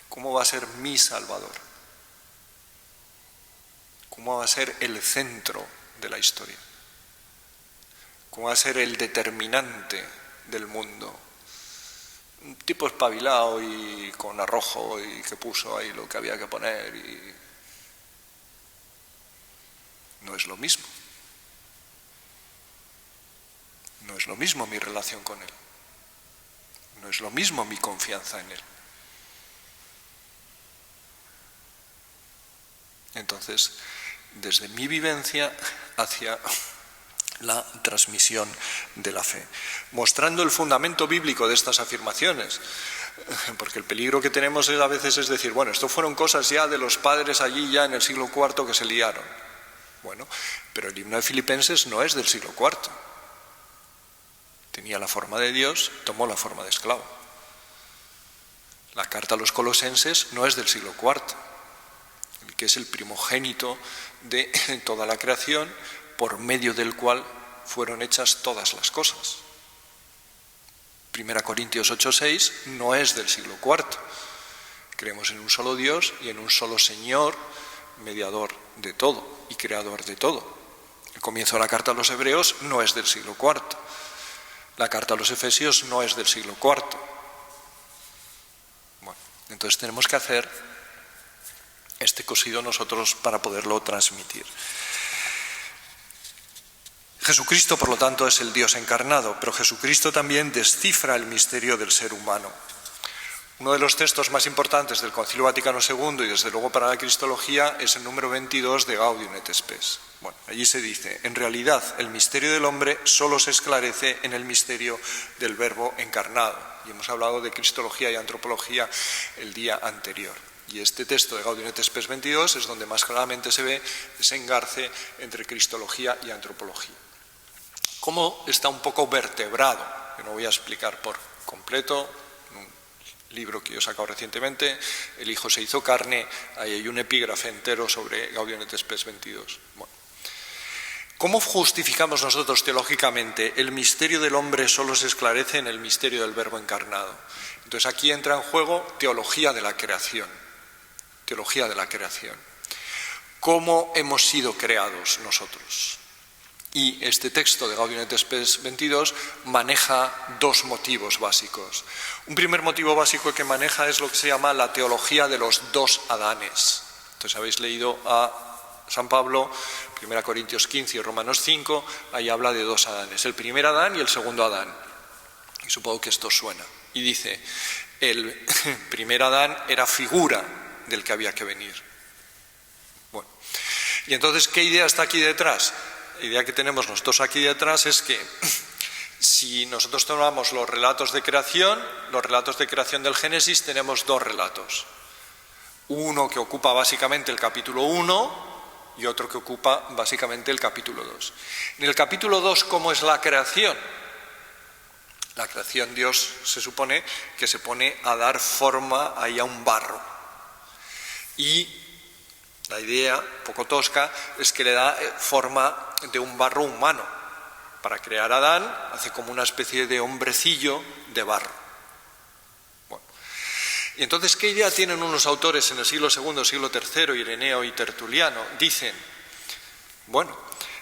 ¿Cómo va a ser mi Salvador? ¿Cómo va a ser el centro de la historia? ¿Cómo va a ser el determinante del mundo? Un tipo espabilado y con arrojo y que puso ahí lo que había que poner y no es lo mismo. No es lo mismo mi relación con él. No es lo mismo mi confianza en él. Entonces, desde mi vivencia hacia la transmisión de la fe, mostrando el fundamento bíblico de estas afirmaciones, porque el peligro que tenemos a veces es decir, bueno, esto fueron cosas ya de los padres allí ya en el siglo IV que se liaron. Bueno, pero el himno de Filipenses no es del siglo IV. Tenía la forma de Dios, tomó la forma de esclavo. La carta a los Colosenses no es del siglo IV, el que es el primogénito de toda la creación, por medio del cual fueron hechas todas las cosas. 1 Corintios 8:6 no es del siglo IV. Creemos en un solo Dios y en un solo Señor, mediador de todo y creador de todo. El comienzo de la carta a los Hebreos no es del siglo IV. La carta a los Efesios no es del siglo IV. Bueno, entonces tenemos que hacer este cosido nosotros para poderlo transmitir. Jesucristo, por lo tanto, es el Dios encarnado, pero Jesucristo también descifra el misterio del ser humano. Uno de los textos más importantes del Concilio Vaticano II y desde luego para la Cristología es el número 22 de Gaudium et Spes. Bueno, allí se dice, en realidad el misterio del hombre solo se esclarece en el misterio del Verbo encarnado. Y hemos hablado de Cristología y Antropología el día anterior. Y este texto de Gaudium et Spes 22 es donde más claramente se ve ese engarce entre Cristología y Antropología. Cómo está un poco vertebrado, que no voy a explicar por completo, en un libro que yo he sacado recientemente, El Hijo se hizo carne, ahí hay un epígrafe entero sobre Gaudium et Spes 22. Bueno. ¿Cómo justificamos nosotros teológicamente? El misterio del hombre solo se esclarece en el misterio del Verbo encarnado. Entonces aquí entra en juego teología de la creación. Teología de la creación. ¿Cómo hemos sido creados nosotros? Y este texto de Gaudium et Spes 22 maneja dos motivos básicos. Un primer motivo básico que maneja es lo que se llama la teología de los dos Adanes. Entonces habéis leído a San Pablo, 1 Corintios 15 y Romanos 5, ahí habla de dos Adanes, el primer Adán y el segundo Adán. Y supongo que esto suena. Y dice, el primer Adán era figura del que había que venir. Bueno, y entonces, ¿qué idea está aquí detrás? La idea que tenemos nosotros aquí detrás es que si nosotros tomamos los relatos de creación del Génesis, tenemos dos relatos. Uno que ocupa básicamente el capítulo 1 y otro que ocupa básicamente el capítulo 2. En el capítulo 2, ¿cómo es la creación? La creación, Dios se supone que se pone a dar forma ahí a un barro. Y la idea, un poco tosca, es que le da forma de un barro humano. Para crear a Adán, hace como una especie de hombrecillo de barro. Bueno. Y entonces, ¿qué idea tienen unos autores en el siglo II, siglo III, Ireneo y Tertuliano? Dicen, bueno,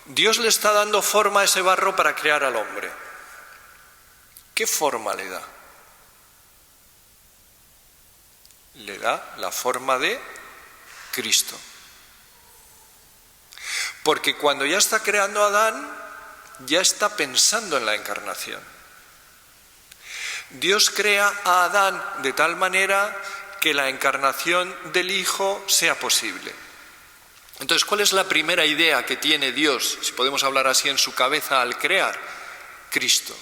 Dios le está dando forma a ese barro para crear al hombre. ¿Qué forma le da? Le da la forma de Cristo. Porque cuando ya está creando a Adán, ya está pensando en la encarnación. Dios crea a Adán de tal manera que la encarnación del Hijo sea posible. Entonces, ¿cuál es la primera idea que tiene Dios, si podemos hablar así, en su cabeza al crear? Cristo.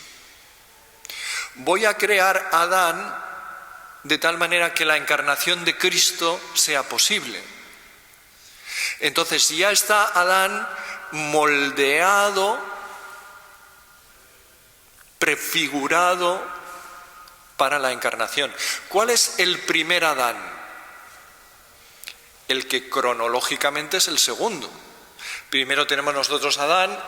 Voy a crear a Adán de tal manera que la encarnación de Cristo sea posible. Entonces ya está Adán moldeado, prefigurado para la encarnación. ¿Cuál es el primer Adán? El que cronológicamente es el segundo. Primero tenemos nosotros a Adán,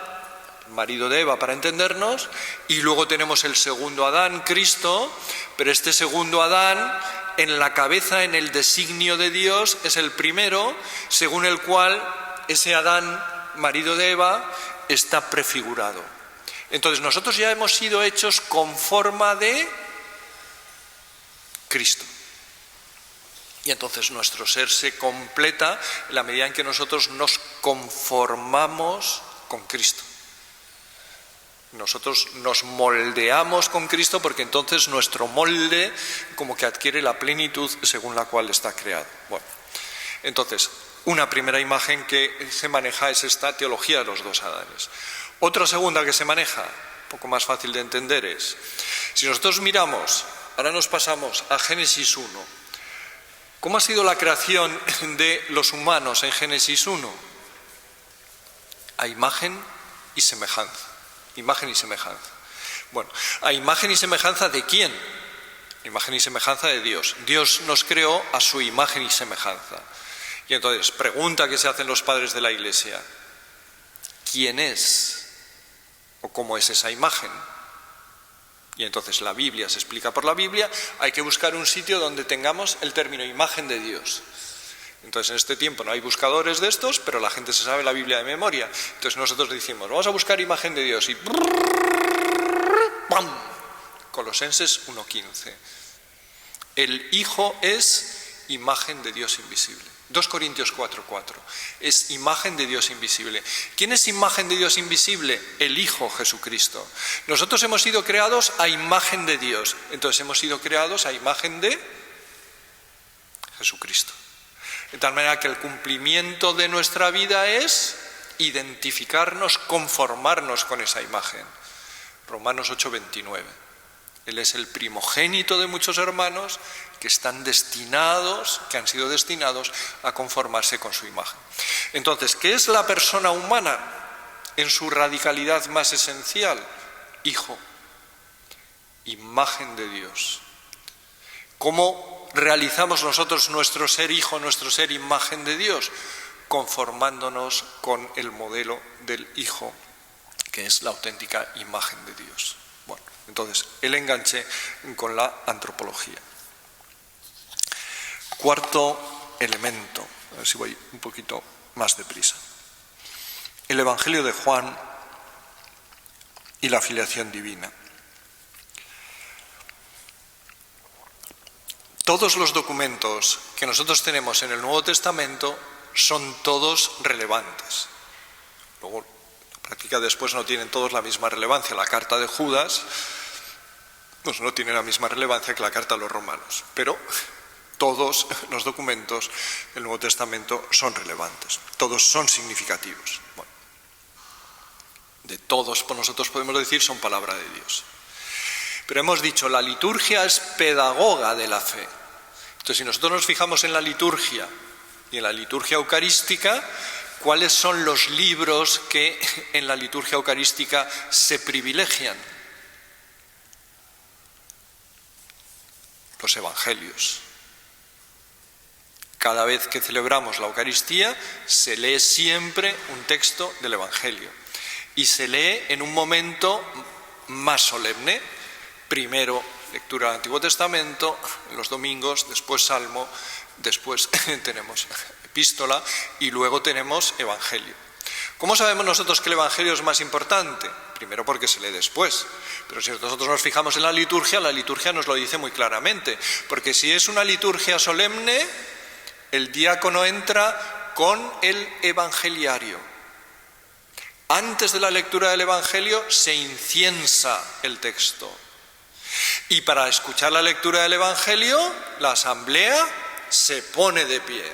marido de Eva para entendernos, y luego tenemos el segundo Adán, Cristo, pero este segundo Adán en la cabeza, en el designio de Dios, es el primero, según el cual ese Adán, marido de Eva, está prefigurado. Entonces nosotros ya hemos sido hechos con forma de Cristo. Y entonces nuestro ser se completa en la medida en que nosotros nos conformamos con Cristo. Nosotros nos moldeamos con Cristo porque entonces nuestro molde como que adquiere la plenitud según la cual está creado. Bueno, entonces, una primera imagen que se maneja es esta teología de los dos Adanes. Otra segunda que se maneja, un poco más fácil de entender, es, si nosotros miramos, ahora nos pasamos a Génesis 1, ¿cómo ha sido la creación de los humanos en Génesis 1? a imagen y semejanza. Imagen y semejanza. Bueno, ¿a imagen y semejanza de quién? Imagen y semejanza de Dios. Dios nos creó a su imagen y semejanza. Y entonces, pregunta que se hacen los padres de la Iglesia: ¿quién es o cómo es esa imagen? Y entonces la Biblia se explica por la Biblia. Hay que buscar un sitio donde tengamos el término imagen de Dios. Entonces en este tiempo no hay buscadores de estos, pero la gente se sabe la Biblia de memoria. Entonces nosotros decimos, vamos a buscar imagen de Dios y ¡pam! Colosenses 1:15. El Hijo es imagen de Dios invisible. 2 Corintios 4:4. Es imagen de Dios invisible. ¿Quién es imagen de Dios invisible? El Hijo Jesucristo. Nosotros hemos sido creados a imagen de Dios. Entonces hemos sido creados a imagen de Jesucristo. De tal manera que el cumplimiento de nuestra vida es identificarnos, conformarnos con esa imagen. Romanos 8:29. Él es el primogénito de muchos hermanos que están destinados, que han sido destinados a conformarse con su imagen. Entonces, ¿qué es la persona humana en su radicalidad más esencial? Hijo, imagen de Dios. ¿Cómo realizamos nosotros nuestro ser hijo, nuestro ser imagen de Dios? Conformándonos con el modelo del Hijo, que es la auténtica imagen de Dios. Bueno, entonces, el enganche con la antropología. Cuarto elemento, a ver si voy un poquito más deprisa. El Evangelio de Juan y la filiación divina. Todos los documentos que nosotros tenemos en el Nuevo Testamento son todos relevantes. Luego, en la práctica después no tienen todos la misma relevancia. La carta de Judas pues no tiene la misma relevancia que la carta a los romanos, pero todos los documentos del Nuevo Testamento son relevantes, todos son significativos. Bueno, de todos nosotros podemos decir son palabra de Dios. Pero hemos dicho, la liturgia es pedagoga de la fe. Entonces, si nosotros nos fijamos en la liturgia y en la liturgia eucarística, ¿cuáles son los libros que en la liturgia eucarística se privilegian? Los evangelios. Cada vez que celebramos la Eucaristía se lee siempre un texto del Evangelio y se lee en un momento más solemne. Primero lectura del Antiguo Testamento, los domingos, después Salmo, después tenemos epístola y luego tenemos Evangelio. ¿Cómo sabemos nosotros que el Evangelio es más importante? Primero porque se lee después, pero si nosotros nos fijamos en la liturgia nos lo dice muy claramente, porque si es una liturgia solemne, el diácono entra con el evangeliario. Antes de la lectura del Evangelio se inciensa el texto. Y para escuchar la lectura del Evangelio, la asamblea se pone de pie.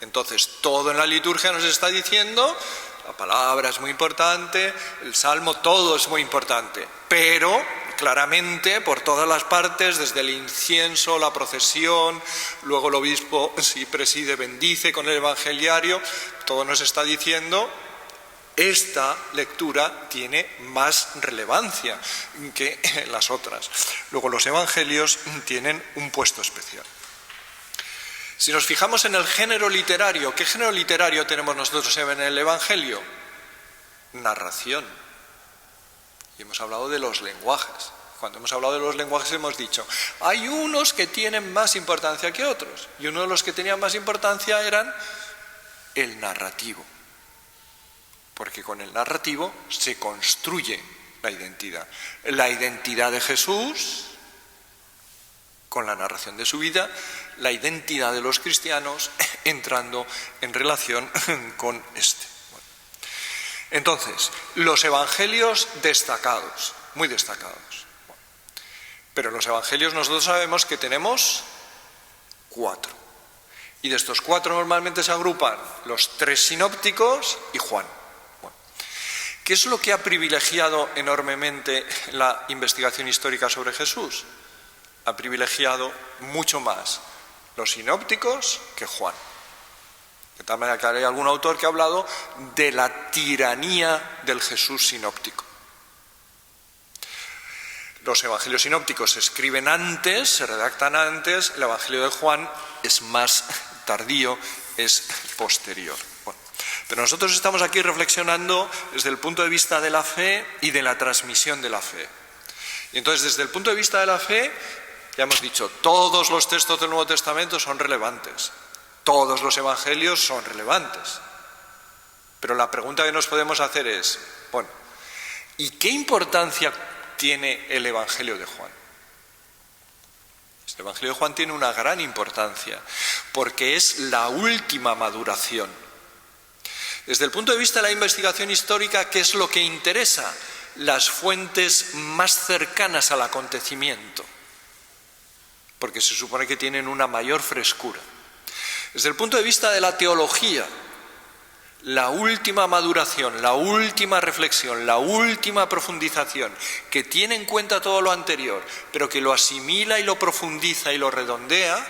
Entonces, todo en la liturgia nos está diciendo, la palabra es muy importante, el salmo, todo es muy importante, pero claramente por todas las partes, desde el incienso, la procesión, luego el obispo si preside, bendice con el evangeliario, todo nos está diciendo, esta lectura tiene más relevancia que las otras. Luego los evangelios tienen un puesto especial. Si nos fijamos en el género literario, ¿qué género literario tenemos nosotros en el Evangelio? Narración. Y hemos hablado de los lenguajes. Cuando hemos hablado de los lenguajes hemos dicho, hay unos que tienen más importancia que otros. Y uno de los que tenían más importancia eran el narrativo. Porque con el narrativo se construye la identidad. La identidad de Jesús, con la narración de su vida, la identidad de los cristianos entrando en relación con este. Bueno. Entonces, los evangelios destacados, muy destacados. Bueno. Pero los evangelios nosotros sabemos que tenemos 4. Y de estos 4 normalmente se agrupan los 3 sinópticos y Juan. Bueno. ¿Qué es lo que ha privilegiado enormemente la investigación histórica sobre Jesús? Ha privilegiado mucho más los sinópticos que Juan. De tal manera que hay algún autor que ha hablado de la tiranía del Jesús sinóptico. Los evangelios sinópticos se escriben antes, se redactan antes, el evangelio de Juan es más tardío, es posterior. Bueno, pero nosotros estamos aquí reflexionando desde el punto de vista de la fe y de la transmisión de la fe. Y entonces, desde el punto de vista de la fe, ya hemos dicho, todos los textos del Nuevo Testamento son relevantes, todos los evangelios son relevantes. Pero la pregunta que nos podemos hacer es, bueno, ¿y qué importancia tiene el Evangelio de Juan? Este Evangelio de Juan tiene una gran importancia, porque es la última maduración. Desde el punto de vista de la investigación histórica, ¿qué es lo que interesa? Las fuentes más cercanas al acontecimiento, porque se supone que tienen una mayor frescura. Desde el punto de vista de la teología, la última maduración, la última reflexión, la última profundización, que tiene en cuenta todo lo anterior, pero que lo asimila y lo profundiza y lo redondea,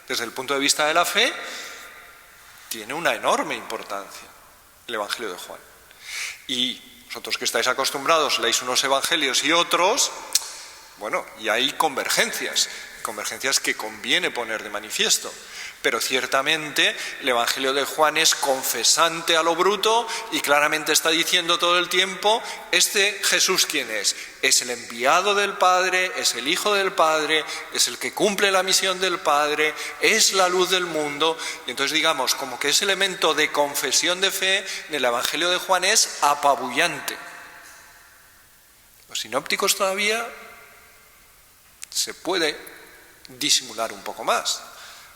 desde el punto de vista de la fe, tiene una enorme importancia el Evangelio de Juan. Y vosotros que estáis acostumbrados, leéis unos evangelios y otros, bueno, y hay convergencias que conviene poner de manifiesto. Pero ciertamente el Evangelio de Juan es confesante a lo bruto y claramente está diciendo todo el tiempo, ¿este Jesús quién es? Es el enviado del Padre, es el Hijo del Padre, es el que cumple la misión del Padre, es la luz del mundo. Y entonces digamos, como que ese elemento de confesión de fe en el Evangelio de Juan es apabullante. Los sinópticos todavía se puede disimular un poco más.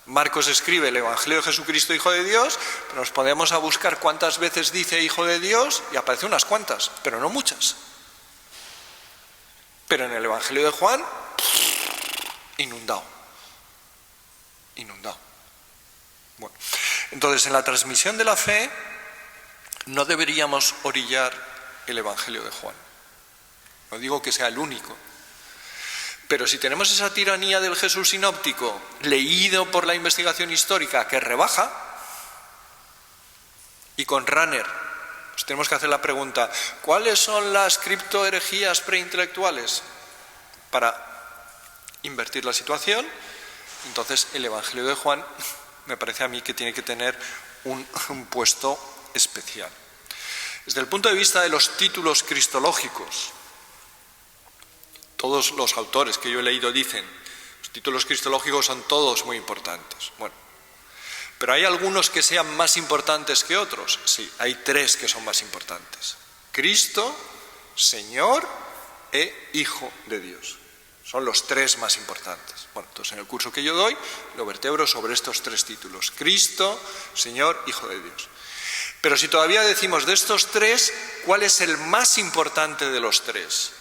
Marcos escribe el Evangelio de Jesucristo, Hijo de Dios, pero nos ponemos a buscar cuántas veces dice Hijo de Dios y aparece unas cuantas, pero no muchas. Pero en el Evangelio de Juan, inundado. Bueno, entonces en la transmisión de la fe no deberíamos orillar el Evangelio de Juan. No digo que sea el único. Pero si tenemos esa tiranía del Jesús sinóptico, leído por la investigación histórica, que rebaja, y con Rahner, pues tenemos que hacer la pregunta, ¿cuáles son las criptoherejías preintelectuales? Para invertir la situación, entonces el Evangelio de Juan me parece a mí que tiene que tener un puesto especial. Desde el punto de vista de los títulos cristológicos, todos los autores que yo he leído dicen, los títulos cristológicos son todos muy importantes. Bueno, pero ¿hay algunos que sean más importantes que otros? Sí, hay tres que son más importantes. Cristo, Señor e Hijo de Dios. Son los tres más importantes. Bueno, entonces en el curso que yo doy lo vertebro sobre estos tres títulos. Cristo, Señor, Hijo de Dios. Pero si todavía decimos de estos tres, ¿cuál es el más importante de los tres?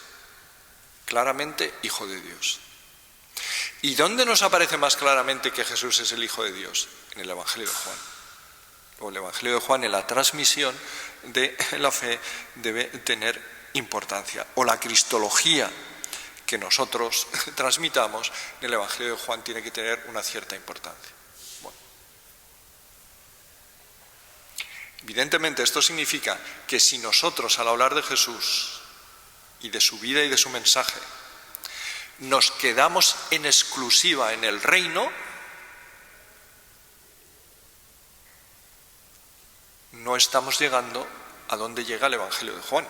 Claramente, Hijo de Dios. ¿Y dónde nos aparece más claramente que Jesús es el Hijo de Dios? En el Evangelio de Juan. O el Evangelio de Juan en la transmisión de la fe debe tener importancia. O la cristología que nosotros transmitamos en el Evangelio de Juan tiene que tener una cierta importancia. Bueno. Evidentemente esto significa que si nosotros al hablar de Jesús y de su vida y de su mensaje, nos quedamos en exclusiva en el reino, no estamos llegando a donde llega el Evangelio de Juan.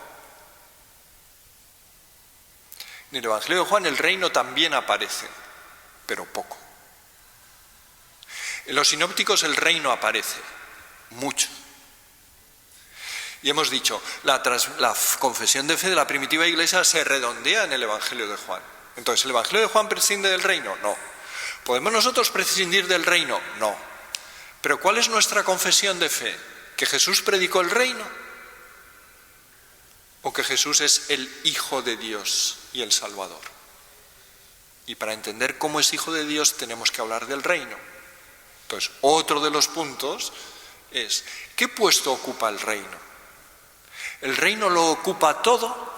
En el Evangelio de Juan el reino también aparece, pero poco. En los sinópticos el reino aparece, mucho. Y hemos dicho, la confesión de fe de la primitiva iglesia se redondea en el Evangelio de Juan. Entonces, ¿el Evangelio de Juan prescinde del reino? No. ¿Podemos nosotros prescindir del reino? No. Pero ¿cuál es nuestra confesión de fe? ¿Que Jesús predicó el reino? ¿O que Jesús es el Hijo de Dios y el Salvador? Y para entender cómo es Hijo de Dios tenemos que hablar del reino. Entonces, otro de los puntos es, ¿qué puesto ocupa el reino? ¿El reino lo ocupa todo?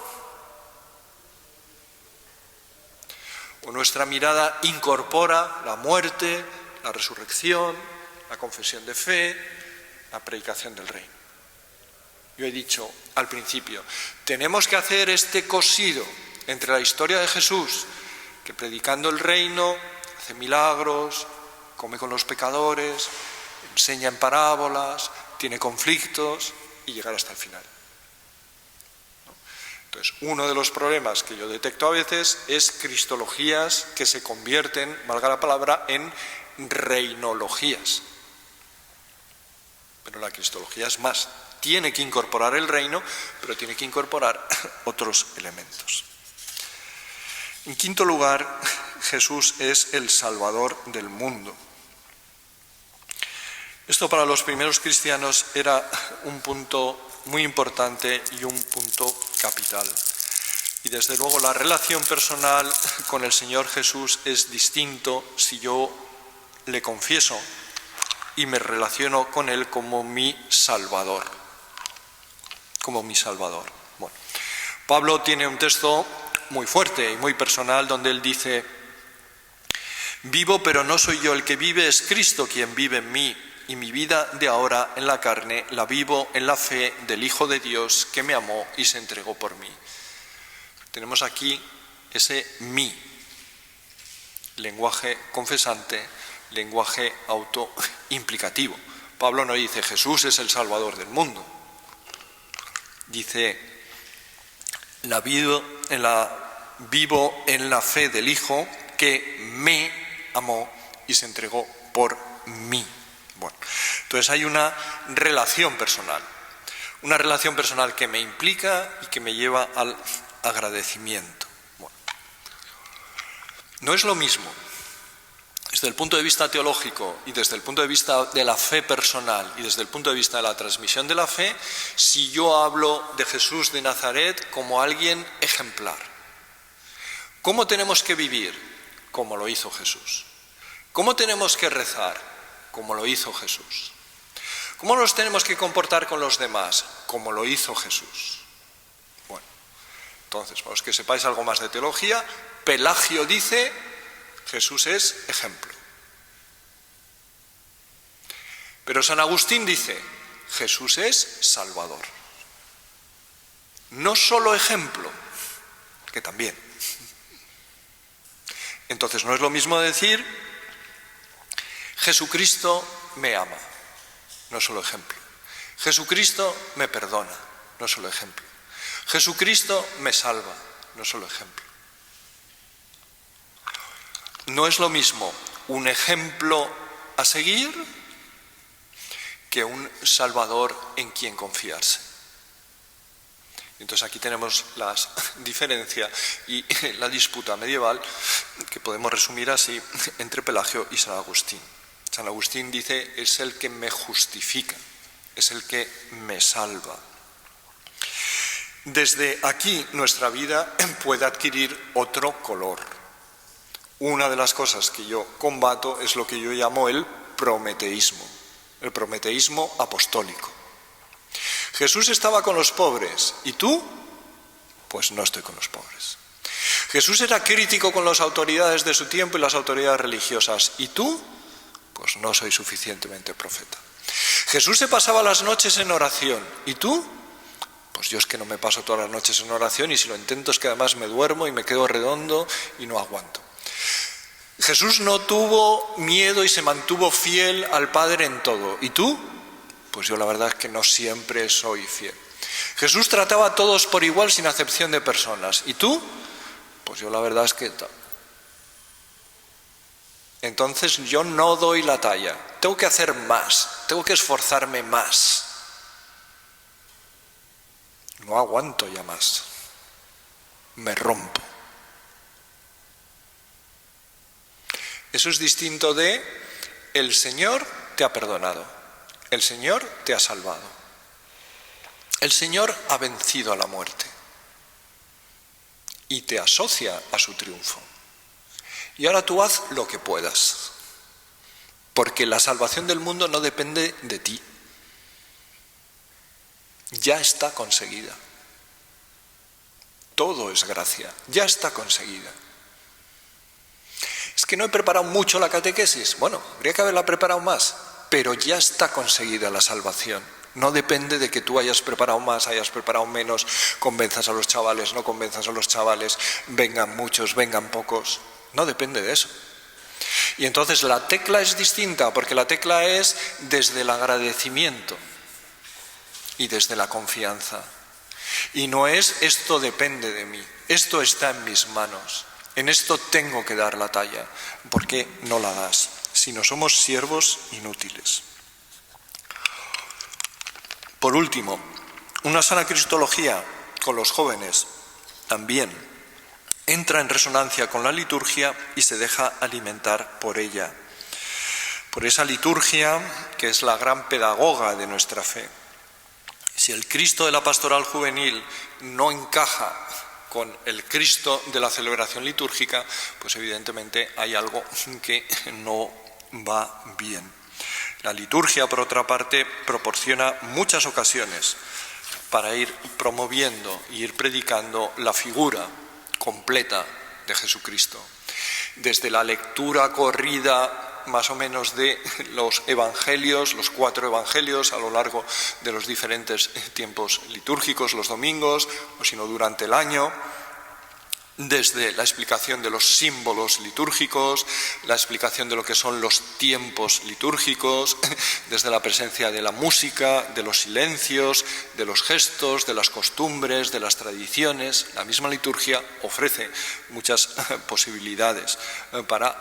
¿O nuestra mirada incorpora la muerte, la resurrección, la confesión de fe, la predicación del reino. Yo he dicho al principio, tenemos que hacer este cosido entre la historia de Jesús, que predicando el reino hace milagros, come con los pecadores, enseña en parábolas, tiene conflictos y llegar hasta el final. Entonces, uno de los problemas que yo detecto a veces es cristologías que se convierten, valga la palabra, en reinologías. Pero la cristología es más, tiene que incorporar el reino, pero tiene que incorporar otros elementos. En quinto lugar, Jesús es el Salvador del mundo. Esto para los primeros cristianos era un punto muy importante y un punto capital. Y desde luego la relación personal con el Señor Jesús es distinto si yo le confieso y me relaciono con Él como mi Salvador. Como mi Salvador. Bueno, Pablo tiene un texto muy fuerte y muy personal donde él dice: vivo, pero no soy yo el que vive, es Cristo quien vive en mí. Y mi vida de ahora en la carne la vivo en la fe del Hijo de Dios que me amó y se entregó por mí. Tenemos aquí ese mí, lenguaje confesante, lenguaje autoimplicativo. Pablo no dice Jesús es el Salvador del mundo. Dice vivo en la fe del Hijo que me amó y se entregó por mí. Bueno, entonces hay una relación personal que me implica y que me lleva al agradecimiento. Bueno, no es lo mismo, desde el punto de vista teológico y desde el punto de vista de la fe personal y desde el punto de vista de la transmisión de la fe, si yo hablo de Jesús de Nazaret como alguien ejemplar. ¿Cómo tenemos que vivir? Como lo hizo Jesús. ¿Cómo tenemos que rezar? Como lo hizo Jesús. ¿Cómo nos tenemos que comportar con los demás? Como lo hizo Jesús. Bueno, entonces, para los que sepáis algo más de teología, Pelagio dice, Jesús es ejemplo. Pero San Agustín dice, Jesús es Salvador. No solo ejemplo, que también. Entonces, no es lo mismo decir Jesucristo me ama, no solo ejemplo. Jesucristo me perdona, no solo ejemplo. Jesucristo me salva, no solo ejemplo. No es lo mismo un ejemplo a seguir que un Salvador en quien confiarse. Entonces aquí tenemos la diferencia y la disputa medieval que podemos resumir así entre Pelagio y San Agustín. San Agustín dice, es el que me justifica, es el que me salva. Desde aquí nuestra vida puede adquirir otro color. Una de las cosas que yo combato es lo que yo llamo el prometeísmo apostólico. Jesús estaba con los pobres, ¿y tú? Pues no estoy con los pobres. Jesús era crítico con las autoridades de su tiempo y las autoridades religiosas, ¿y tú? Pues no soy suficientemente profeta. Jesús se pasaba las noches en oración, ¿y tú? Pues yo es que no me paso todas las noches en oración y si lo intento es que además me duermo y me quedo redondo y no aguanto. Jesús no tuvo miedo y se mantuvo fiel al Padre en todo, ¿y tú? Pues yo la verdad es que no siempre soy fiel. Jesús trataba a todos por igual sin acepción de personas, ¿y tú? Pues yo la verdad es que... Entonces yo no doy la talla, tengo que hacer más, tengo que esforzarme más. No aguanto ya más, me rompo. Eso es distinto de el Señor te ha perdonado, el Señor te ha salvado, el Señor ha vencido a la muerte y te asocia a su triunfo. Y ahora tú haz lo que puedas, porque la salvación del mundo no depende de ti. Ya está conseguida. Todo es gracia, ya está conseguida. Es que no he preparado mucho la catequesis. Bueno, habría que haberla preparado más. pero ya está conseguida la salvación. No depende de que tú hayas preparado más, hayas preparado menos, convenzas a los chavales, no convenzas a los chavales, vengan muchos, vengan pocos. No depende de eso. Y entonces la tecla es distinta, porque la tecla es desde el agradecimiento y desde la confianza. Y no es esto depende de mí, esto está en mis manos, en esto tengo que dar la talla. ¿Por qué no la das? Si no somos siervos inútiles. Por último, una sana cristología con los jóvenes también entra en resonancia con la liturgia y se deja alimentar por ella, por esa liturgia que es la gran pedagoga de nuestra fe. Si el Cristo de la pastoral juvenil no encaja con el Cristo de la celebración litúrgica, pues evidentemente hay algo que no va bien. La liturgia, por otra parte, proporciona muchas ocasiones para ir promoviendo y ir predicando la figura completa de Jesucristo. Desde la lectura corrida más o menos de los evangelios, los 4 evangelios a lo largo de los diferentes tiempos litúrgicos, los domingos, o si no durante el año, desde la explicación de los símbolos litúrgicos, la explicación de lo que son los tiempos litúrgicos, desde la presencia de la música, de los silencios, de los gestos, de las costumbres, de las tradiciones. La misma liturgia ofrece muchas posibilidades para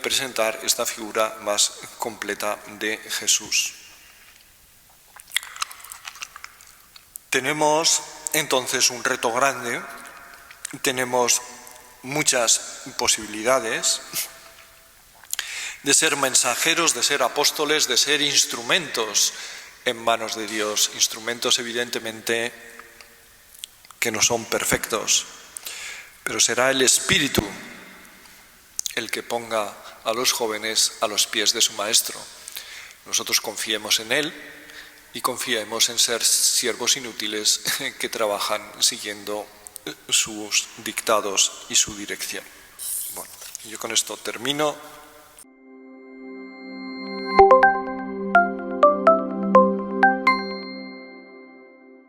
presentar esta figura más completa de Jesús. Tenemos entonces un reto grande. Tenemos muchas posibilidades de ser mensajeros, de ser apóstoles, de ser instrumentos en manos de Dios. Instrumentos evidentemente que no son perfectos, pero será el Espíritu el que ponga a los jóvenes a los pies de su Maestro. Nosotros confiemos en Él y confiemos en ser siervos inútiles que trabajan siguiendo sus dictados y su dirección. Bueno, yo con esto termino.